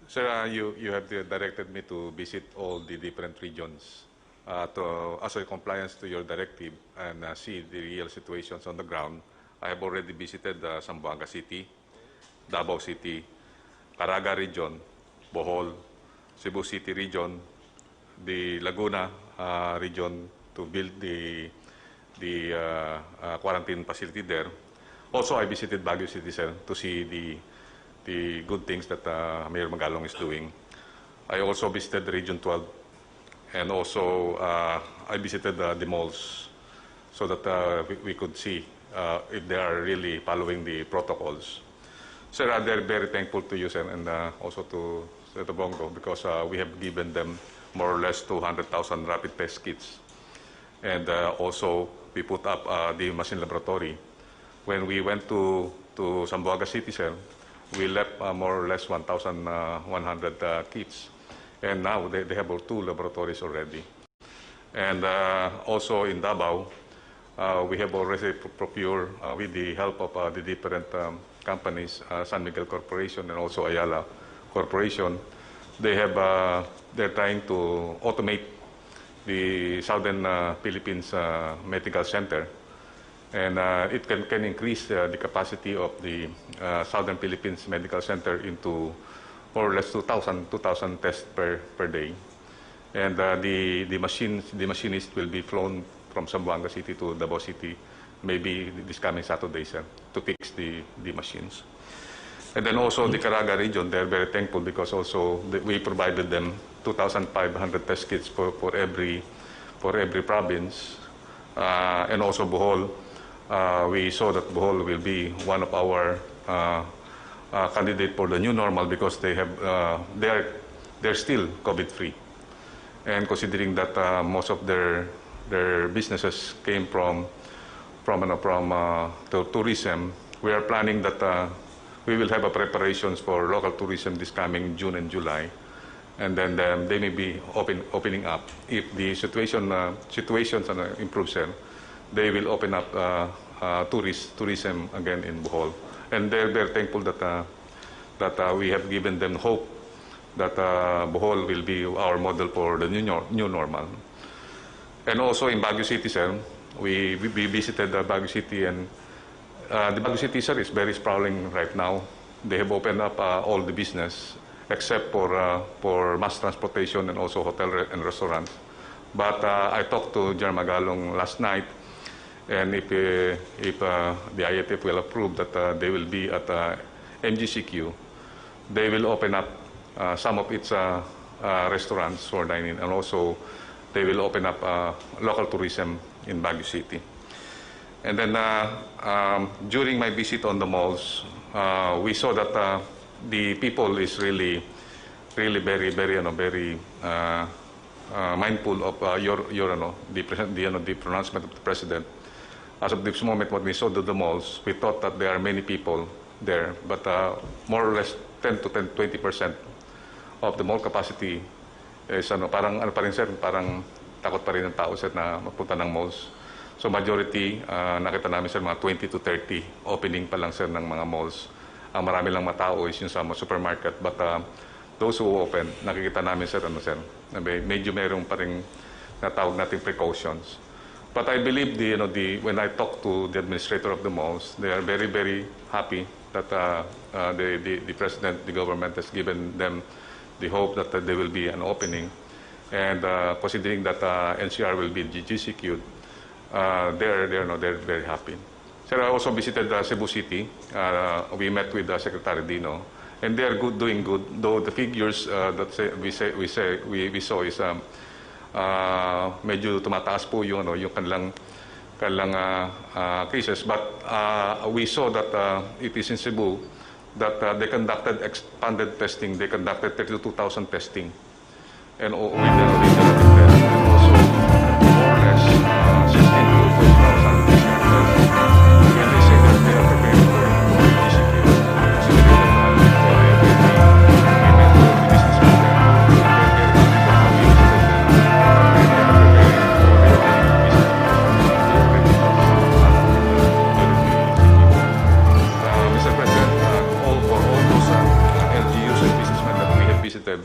Sir, you have directed me to visit all the different regions as a compliance to your directive and see the real situations on the ground. I have already visited Zamboanga City, Davao City, Caraga region, Bohol, Cebu City region, the Laguna region to build the quarantine facility there. Also, I visited Baguio City, sir, to see the good things that Mayor Magalong is doing. I also visited Region 12, and also I visited the malls so that we could see if they are really following the protocols. Sir, they're very thankful to you, sir, and also to Senator Bongo, because we have given them more or less 200,000 rapid test kits. And also, we put up the machine laboratory. When we went to Zamboanga City, sir, we left more or less 1,100 kits. And now they have 2 laboratories already. And also in Davao, we have already procured, with the help of the different companies, San Miguel Corporation and also Ayala Corporation, they're trying to automate the Southern Philippines Medical Center. And it can increase the capacity of the Southern Philippines Medical Center into more or less 2,000 tests per day. And the machinist will be flown from Zamboanga City to Davao City, maybe this coming Saturday, sir, to fix the machines. And then also the Caraga region, they're very thankful because also we provided them 2,500 test kits for every province. And also Bohol, we saw that Bohol will be one of our candidate for the new normal because they're still COVID-free. And considering that most of their businesses came from tourism, we are planning that we will have preparations for local tourism this coming June and July, and then they may be opening up. If the situations improve, they will open up tourism again in Bohol, and they're thankful that we have given them hope that Bohol will be our model for the new normal. And also in Baguio City, sir, we visited Baguio City, and the Baguio City, sir, is very sprawling right now. They have opened up all the business except for mass transportation and also hotel and restaurants. But I talked to General Magalong last night, and if the IATF will approve that they will be at MGCQ, they will open up some of its restaurants for dining, and also they will open up local tourism in Baguio City. And then during my visit on the malls, we saw that the people is really very mindful of the pronouncement of the president. As of this moment, when we saw the malls, we thought that there are many people there, but more or less 10 to 20% of the mall capacity is parang takot pa rin ng tao, sir, na magpunta ng malls. So majority, nakita namin, sir, mga 20 to 30 opening pa lang, sir, ng mga malls. Ang marami lang matao is yung sa supermarket, but those who open, nakikita namin, sir, medyo mayroong pa rin natawag natin precautions. But I believe when I talk to the administrator of the malls, they are very, very happy that the president, the government has given them the hope that there will be an opening. And considering that NCR will be GCQ'd, they're very happy. Sir, I also visited Cebu City. We met with Secretary Dino, and they are doing good. Though the figures that we saw is medyo tumataas po yung kanilang kanilang cases. But we saw that it is in Cebu that they conducted expanded testing. They conducted 32,000 testing. And with the original test, and also more or less 16 to 12,000 PCR tests. And they say that they are preparing for GCQ. Considering that they have already met the business with them, and they're very happy that we visited them. And they are preparing for their own business. They already Mr. President, for all those LGUs and businessmen that we have visited,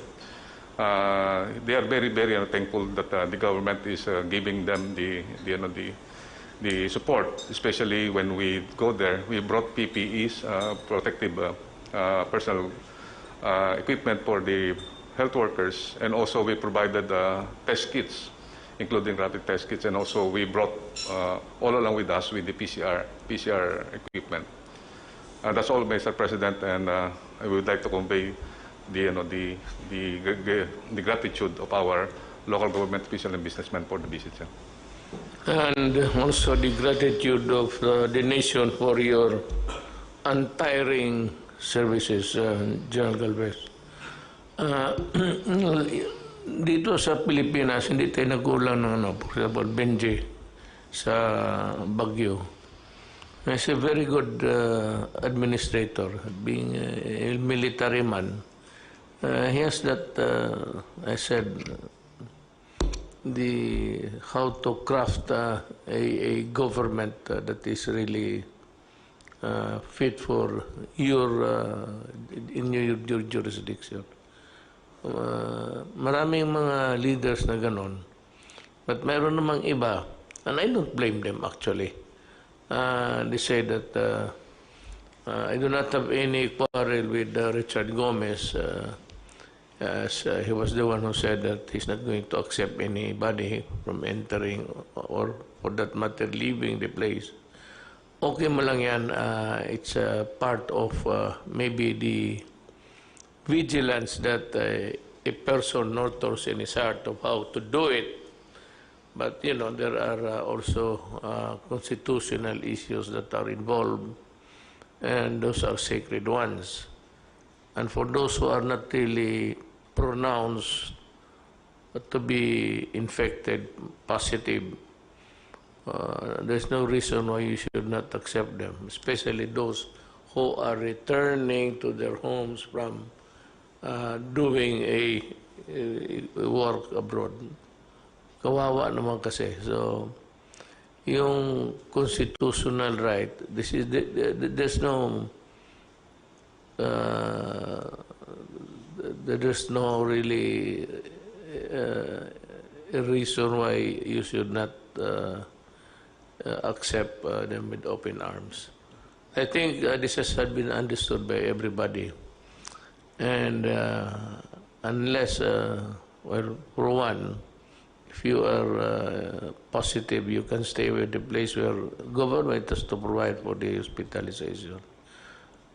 they are very, very thankful that the government is giving them the support, especially when we go there. We brought PPEs, protective personal equipment for the health workers, and also we provided test kits, including rapid test kits, and also we brought all along with us with the PCR equipment. That's all, Mr. President, and I would like to convey the gratitude of our local government officials and businessmen for the visit, sir. And also the gratitude of the nation for your untiring services, General Galvez. Dito sa Pilipinas, hindi tayo nagulang ng for example, Benji sa Baguio. He's a very good administrator, being a military man. He has that, I said, how to craft a government that is really fit for in your jurisdiction. Maraming mga leaders na ganon. But mayroon namang iba, and I don't blame them actually. They say that I do not have any quarrel with Richard Gomez, as he was the one who said that he's not going to accept anybody from entering or for that matter leaving the place. Okay mo lang yan, it's a part of maybe the vigilance that a person nurtures in his heart of how to do it. But, you know, there are also constitutional issues that are involved, and those are sacred ones. And for those who are not really pronounced to be infected, positive, there's no reason why you should not accept them, especially those who are returning to their homes from doing a work abroad. Kawawa naman kasi. So, yung constitutional right, there's no really a reason why you should not accept them with open arms. I think this has been understood by everybody. And unless, well, for one, if you are positive, you can stay with the place where government has to provide for the hospitalization.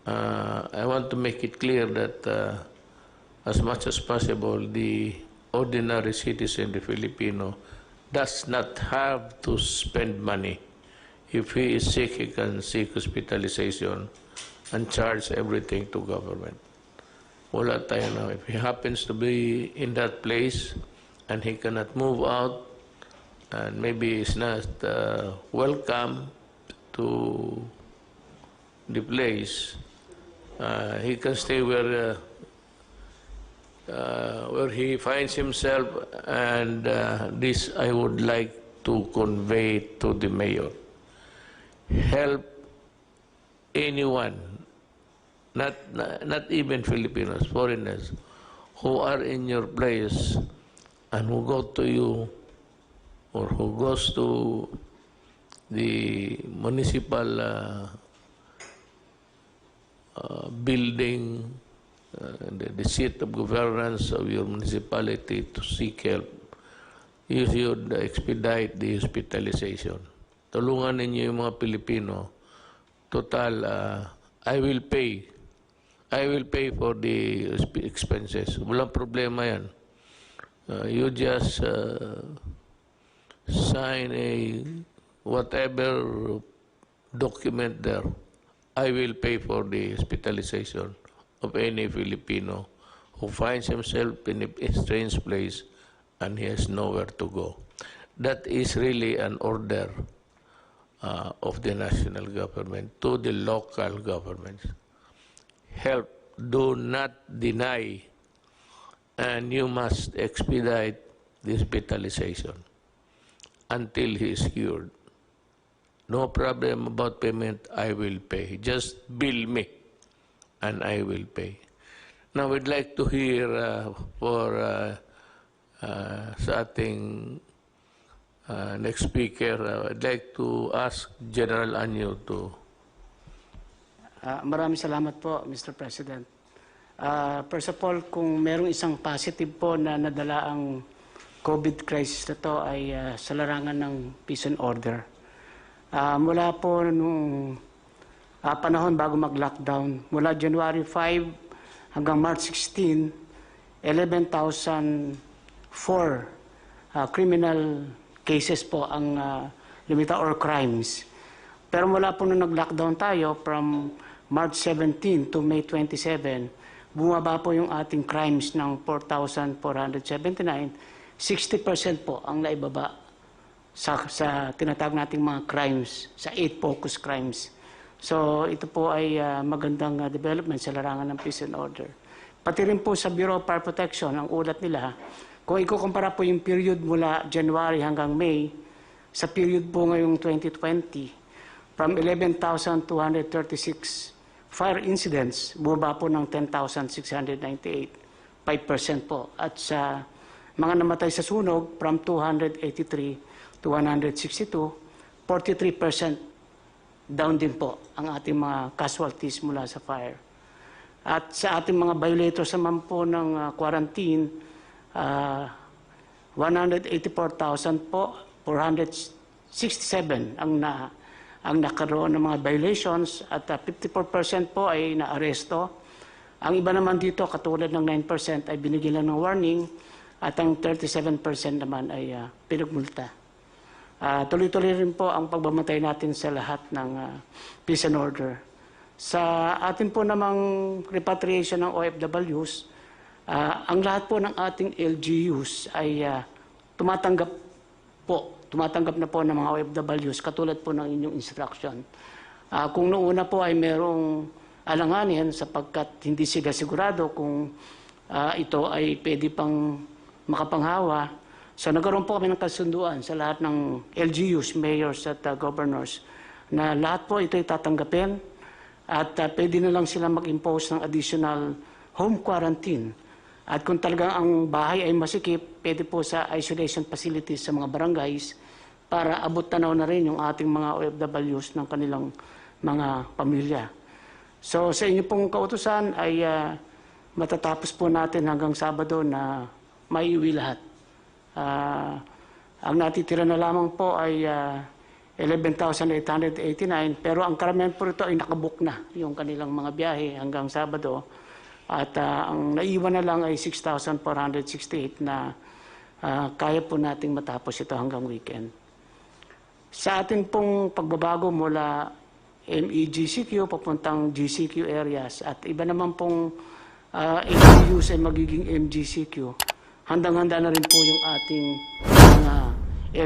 I want to make it clear that as much as possible, the ordinary citizen, the Filipino, does not have to spend money. If he is sick, he can seek hospitalization and charge everything to government. Wala tayo na. If he happens to be in that place and he cannot move out, and maybe is not welcome to the place, he can stay where he finds himself, and this I would like to convey to the mayor. Help anyone, not even Filipinos, foreigners, who are in your place and who go to you or who goes to the municipal building, the seat of governance of your municipality to seek help. You should expedite the hospitalization. Tulungan ninyo yung mga Pilipino. Total, I will pay for the expenses. Walang problema yan. You just sign whatever document there, I will pay for the hospitalization of any Filipino who finds himself in a strange place and he has nowhere to go. That is really an order of the national government to the local governments. Help, do not deny, and you must expedite the hospitalization until he is cured. No problem about payment, I will pay. Just bill me, and I will pay. Now, we'd like to hear sa ating next speaker, I'd like to ask General Anyo to... Maraming salamat po, Mr. President. First of all, kung merong isang positive po na nadala ang COVID crisis na to ay sa larangan ng peace and order. Mula po nung panahon bago mag-lockdown, mula January 5 hanggang March 16, 11,004 criminal cases po ang lumitaw or crimes. Pero mula po nung nag-lockdown tayo from March 17 to May 27, bumaba po yung ating crimes ng 4,479. 60% po ang naibaba sa tinatawag nating mga crimes, sa 8 focus crimes. So ito po ay magandang development sa larangan ng peace and order. Pati rin po sa Bureau of Fire Protection, ang ulat nila, kung ikukumpara po yung period mula January hanggang May, sa period po ngayong 2020, from 11,236 fire incidents, bumaba po ng 10,698, 5% po. At sa mga namatay sa sunog, from 283 to 162, 43% down din po ang ating mga casualties mula sa fire. At sa ating mga violators naman po ng quarantine, 184,000 po, 467 ang nakaroon ng mga violations at 54% po ay naaresto. Ang iba naman dito, katulad ng 9% ay binigyan lang ng warning at ang 37% naman ay pinagmulta. Tuloy-tuloy rin po ang pagbamatay natin sa lahat ng peace and order. Sa atin po namang repatriation ng OFWs, ang lahat po ng ating LGUs ay tumatanggap na po ng mga OFWs katulad po ng inyong instruction. Kung noong una po ay merong alanganin sapagkat hindi sila sigurado kung ito ay pwede pang makapanghawa, so nagkaroon po kami ng kasunduan sa lahat ng LGUs, mayors at governors na lahat po ito ay tatanggapin at pwede na lang sila mag-impose ng additional home quarantine. At kung talagang ang bahay ay masikip, pwede po sa isolation facilities sa mga barangays para abot tanaw na rin yung ating mga OFWs ng kanilang mga pamilya. So sa inyo pong kautusan ay matatapos po natin hanggang Sabado na maiuwi lahat. Ang natitira na lamang po ay 11,889 pero ang karamihan po ito ay nakabook na yung kanilang mga biyahe hanggang Sabado. At ang naiwan na lang ay 6,468 na kaya po nating matapos ito hanggang weekend. Sa atin pong pagbabago mula MEGCQ papuntang GCQ areas at iba naman pong LGUs ay magiging MGCQ, handang-handa na rin po yung ating mga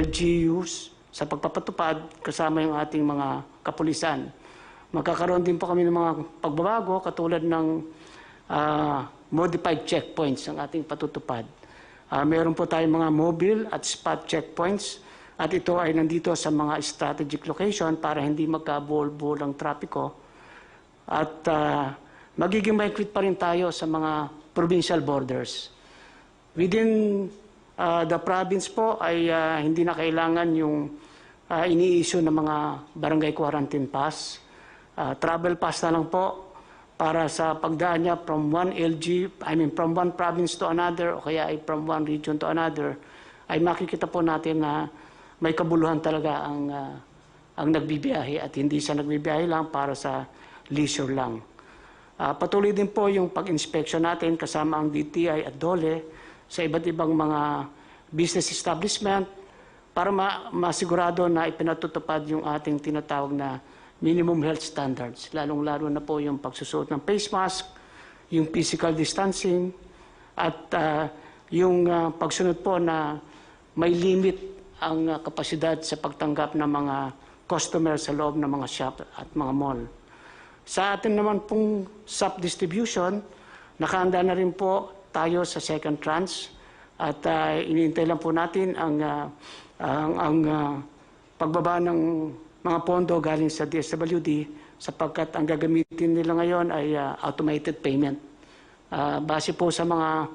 LGUs sa pagpapatupad kasama yung ating mga kapulisan. Magkakaroon din po kami ng mga pagbabago katulad ng modified checkpoints ang ating patutupad. Meron po tayong mga mobile at spot checkpoints at ito ay nandito sa mga strategic location para hindi magkabuol-buol ang trapiko. At magiging mahigpit pa rin tayo sa mga provincial borders. Within the province po ay hindi na kailangan yung ini-issue ng mga barangay quarantine pass. Travel pass na lang po para sa pagdaan niya from one from one province to another o kaya ay from one region to another, ay makikita po natin na may kabuluhan talaga ang nagbibiyahe at hindi siya nagbibiyahe lang para sa leisure lang. Patuloy din po yung pag-inspection natin kasama ang DTI at DOLE sa iba't ibang mga business establishment para masigurado na ipinatutupad yung ating tinatawag na minimum health standards, lalong-lalo na po yung pagsusuot ng face mask, yung physical distancing, at yung pagsunod po na may limit ang kapasidad sa pagtanggap ng mga customer sa loob ng mga shop at mga mall. Sa atin naman pong SAP distribution, nakahanda na rin po tayo sa second tranche at iniintay lang po natin ang pagbaba ng mga pondo galing sa DSWD sapagkat ang gagamitin nila ngayon ay automated payment. Base po sa mga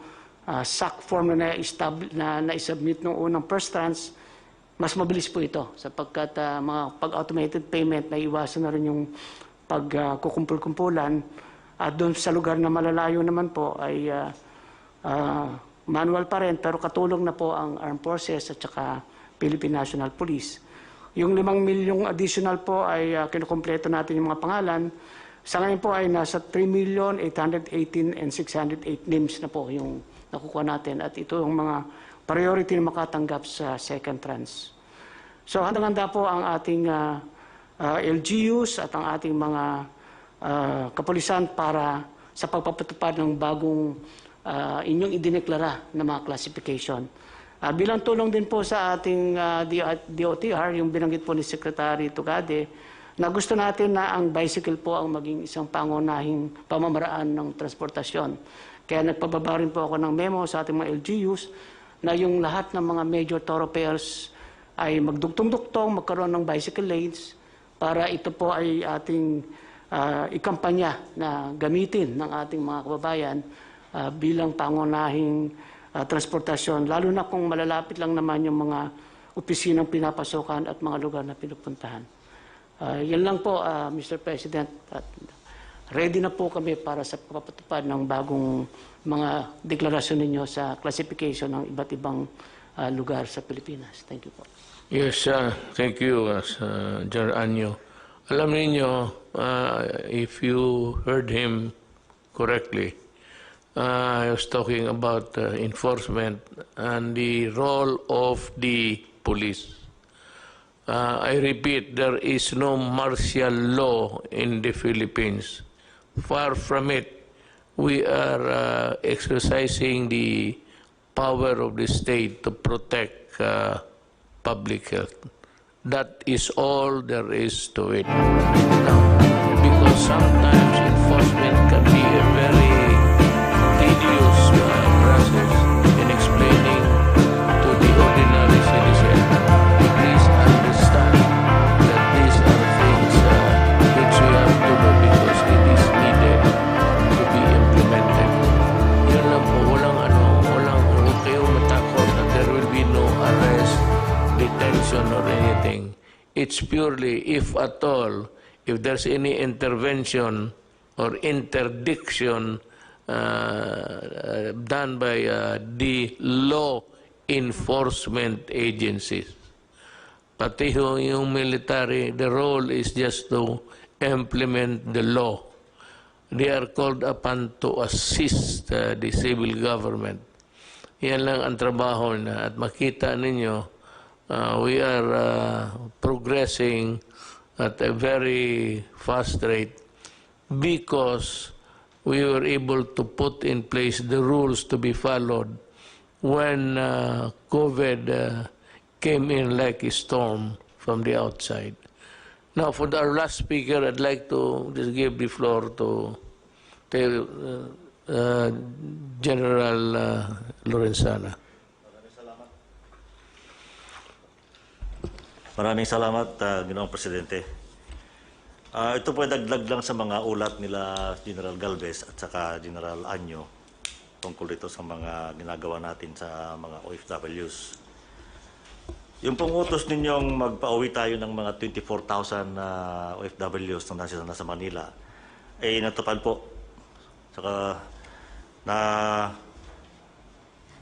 SAC form na na-submit noong unang first tranche, mas mabilis po ito sapagkat mga pag-automated payment na iwasan na rin yung pagkukumpul-kumpulan at doon sa lugar na malalayo naman po ay manual pa rin pero katulong na po ang Armed Forces at saka Philippine National Police. Yung 5 milyong additional po ay kinukumpleto natin yung mga pangalan. Sa ngayon po ay nasa 3,818,608 names na po yung nakukuha natin at ito yung mga priority na makatanggap sa second tranche. So handang-handa po ang ating LGUs at ang ating mga kapulisan para sa pagpapatupad ng bagong inyong idineklara na mga classification. Bilang tulong din po sa ating DOTR, yung binanggit po ni Secretary Tugade, na gusto natin na ang bicycle po ang maging isang pangunahing pamamaraan ng transportasyon. Kaya nagpababa rin po ako ng memo sa ating mga LGUs na yung lahat ng mga major thoroughfares ay magdugtong-duktong, magkaroon ng bicycle lanes para ito po ay ating ikampanya na gamitin ng ating mga kababayan bilang pangunahing transportasyon, lalo na kung malalapit lang naman yung mga opisinang pinapasokan at mga lugar na pinupuntahan. Yan lang po, Mr. President. At ready na po kami para sa pagpapatupad ng bagong mga deklarasyon ninyo sa classification ng iba't ibang lugar sa Pilipinas. Thank you po. Yes, thank you, General Anyo. Alam niyo, if you heard him correctly, I was talking about enforcement and the role of the police. I repeat, there is no martial law in the Philippines. Far from it. We are exercising the power of the state to protect public health. That is all there is to it. Now, because sometimes enforcement can be a very tedious process in explaining to the ordinary citizen. Please understand that these are things which we have to do because it is needed to be implemented. Yun lang po, huwag kayong matakot that there will be no arrest, detention or anything. It's purely, if at all, if there's any intervention or interdiction done by the law enforcement agencies. Pati yung military, the role is just to implement the law. They are called upon to assist the civil government. Yan lang ang trabaho na at makita ninyo, we are progressing at a very fast rate because we were able to put in place the rules to be followed when COVID came in like a storm from the outside. Now, for our last speaker, I'd like to just give the floor to General Lorenzana. Maraming salamat, Ginoong Presidente. Ito po ay dagdag lang sa mga ulat nila General Galvez at saka General Anyo tungkol dito sa mga ginagawa natin sa mga OFWs. Yung pong utos ninyong magpa-uwi tayo ng mga 24,000 OFWs na nasa Manila, ay natupad po. Saka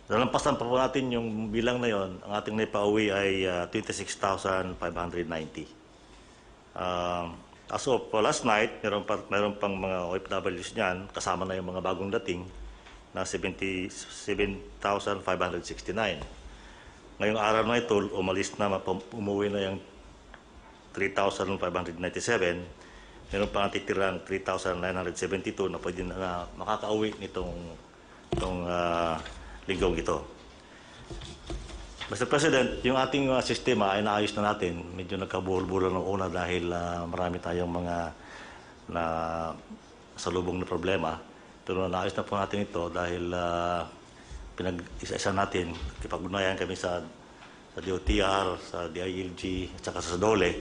nalampasan pa po natin yung bilang na yon. Ang ating naipauwi ay 26,590. As of last night, mayroon pang mga OFWs niyan, kasama na yung mga bagong dating na 77,569. Ngayong araw na ito, umalis na, umuwi na yung 3,597. Meron pa ang titirang 3,972 na pwede na makakauwi nitong linggong ito. Mr. President, yung ating sistema ay naayos na natin. Medyo nagkabuhol-buhol ng una dahil marami tayong mga salubong na problema. Pero naayos na po natin ito dahil pinag-isa-isa natin. Kipag-unayan kami sa DOTR, sa DILG, at saka sa DOLE.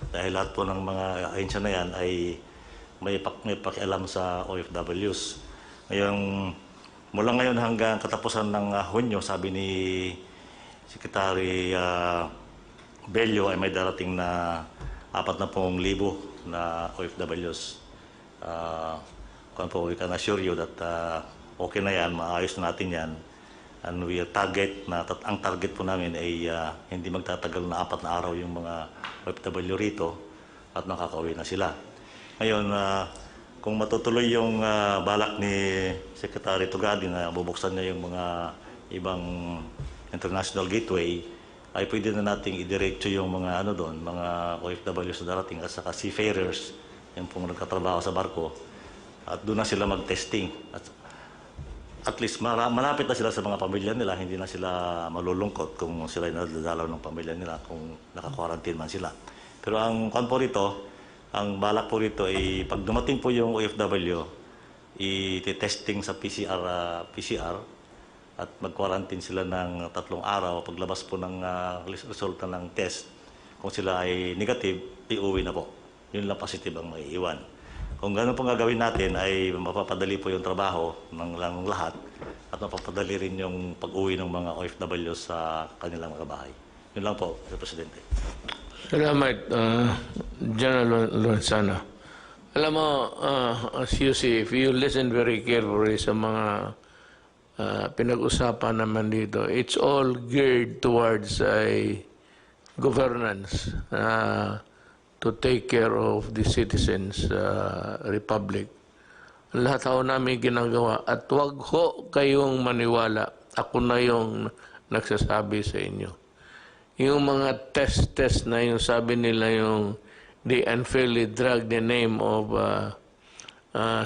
Dahil lahat po ng mga ahensya na yan ay may pakialam sa OFWs. Mula ngayon hanggang katapusan ng Hunyo, sabi ni Secretary Bello ay may darating na 40,000 na OFWs. We can assure you that okay na yan, maayos na natin yan. And we target ang target po namin ay hindi magtatagal na 4 na araw yung mga OFW rito at nakakauwi na sila. Ngayon, kung matutuloy yung balak ni Secretary Tugadi na bubuksan niya yung mga ibang international gateway, ay pwede na nating idiretso yung mga mga OFWs na darating at saka seafarers, yung pong nagkatrabaho sa barko, at doon na sila mag-testing. At least malapit na sila sa mga pamilya nila, hindi na sila malulungkot kung sila ay nadadalaw ng pamilya nila, kung naka-quarantine man sila. Pero ang ang balak po rito ay pag dumating po yung OFW, i-testing sa PCR at mag-quarantine sila ng 3 araw. Paglabas po ng resulta ng test, kung sila ay negative, iuwi na po. Yun lang positive ang maiiwan. Kung gano'n pong gagawin natin ay mapapadali po yung trabaho ng lahat at mapapadali rin yung pag-uwi ng mga OFW sa kanilang mga bahay. Yun lang po, Mr. Presidente. Salamat, General Lorenzana. Alam mo, as you see, if you listen very carefully sa mga pinag-usapan naman dito, it's all geared towards a governance to take care of the citizens' republic. Lahat ho namin ginagawa. At wag ho kayong maniwala. Ako na yung nagsasabi sa inyo. Yung mga test na yung sabi nila yung they unfairly drag the name of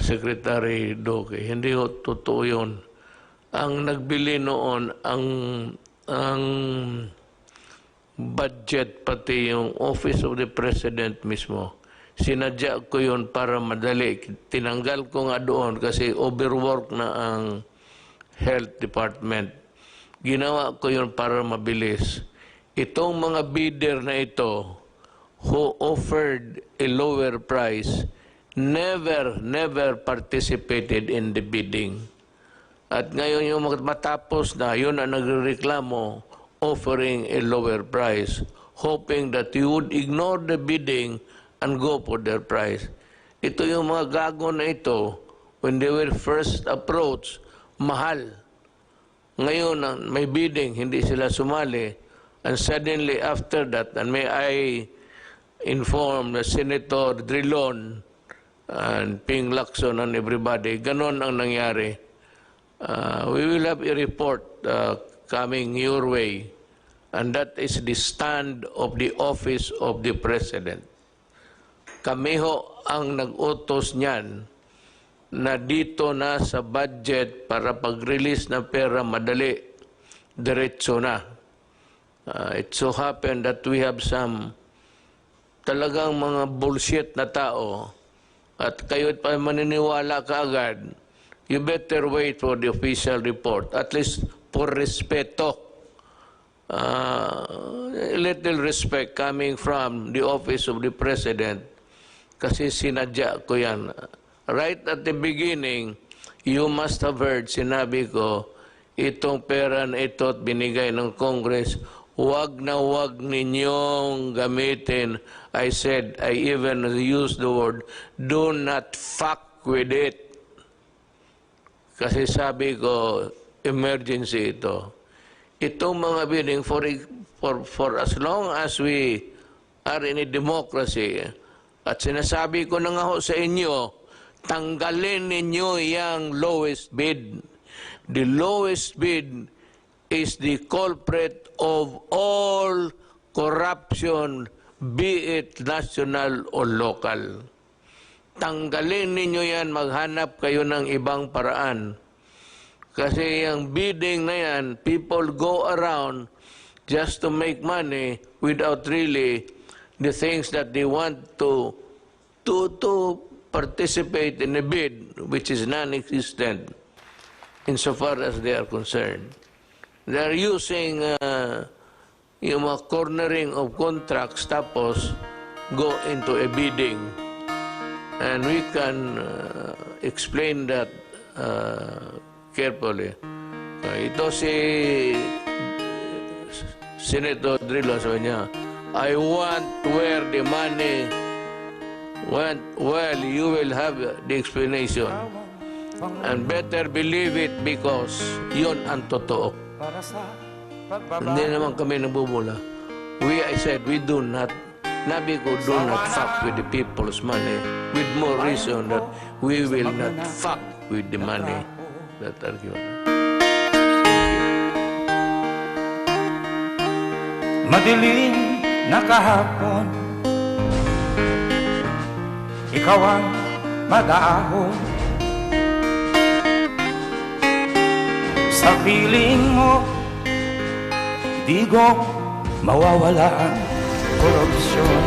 Secretary Duque. Hindi ho totoo yun. Ang nagbili noon, ang budget, pati yung Office of the President mismo, sinadya ko yun para madali. Tinanggal ko nga doon kasi overwork na ang Health Department. Ginawa ko yun para mabilis. Itong mga bidder na ito who offered a lower price never participated in the bidding. At ngayon yung matapos na, yun ang nagreklamo, offering a lower price, hoping that you would ignore the bidding and go for their price. Ito yung mga gago na ito, when they were first approached, mahal. Ngayon, may bidding, hindi sila sumali. And suddenly after that, and may I inform Senator Drilon and Ping Lacson and everybody, ganon ang nangyari. We will have a report coming your way, and that is the stand of the Office of the President. Kami ho ang nag-utos niyan na dito na sa budget para pag-release ng pera madali, diretso na. It so happened that we have some talagang mga bullshit na tao at kayo't pa maniniwala ka agad. You better wait for the official report, at least for respeto. A little respect coming from the Office of the President, kasi sinadya ko yan. Right at the beginning, you must have heard, sinabi ko, itong pera na ito at binigay ng Congress, wag na wag ninyong gamitin. I said, I even used the word, do not fuck with it. Kasi sabi ko, emergency ito. Itong mga bidding, for as long as we are in a democracy, at sinasabi ko na nga ho sa inyo, tanggalin ninyo yung lowest bid. The lowest bid is the culprit of all corruption, be it national or local. Tanggalin ninyo yan, maghanap kayo ng ibang paraan. Kasi yung bidding na yan, people go around just to make money without really the things that they want to participate in a bid which is non-existent insofar as they are concerned. They are using yung mga cornering of contracts tapos go into a bidding. And we can explain that carefully. Ito si Senator Drilon, sabi niya, I want where the money went. Well, you will have the explanation. And better believe it because yun ang totoo. Hindi naman kami nabubula. I said, we do not, Nabico do not fuck with the people's money. With more reason that we will not fuck with the money. That argument. Madilim na kahapon, ikaw ang mag-aahon. Sa piling mo, di ko mawawala ang korupsyon.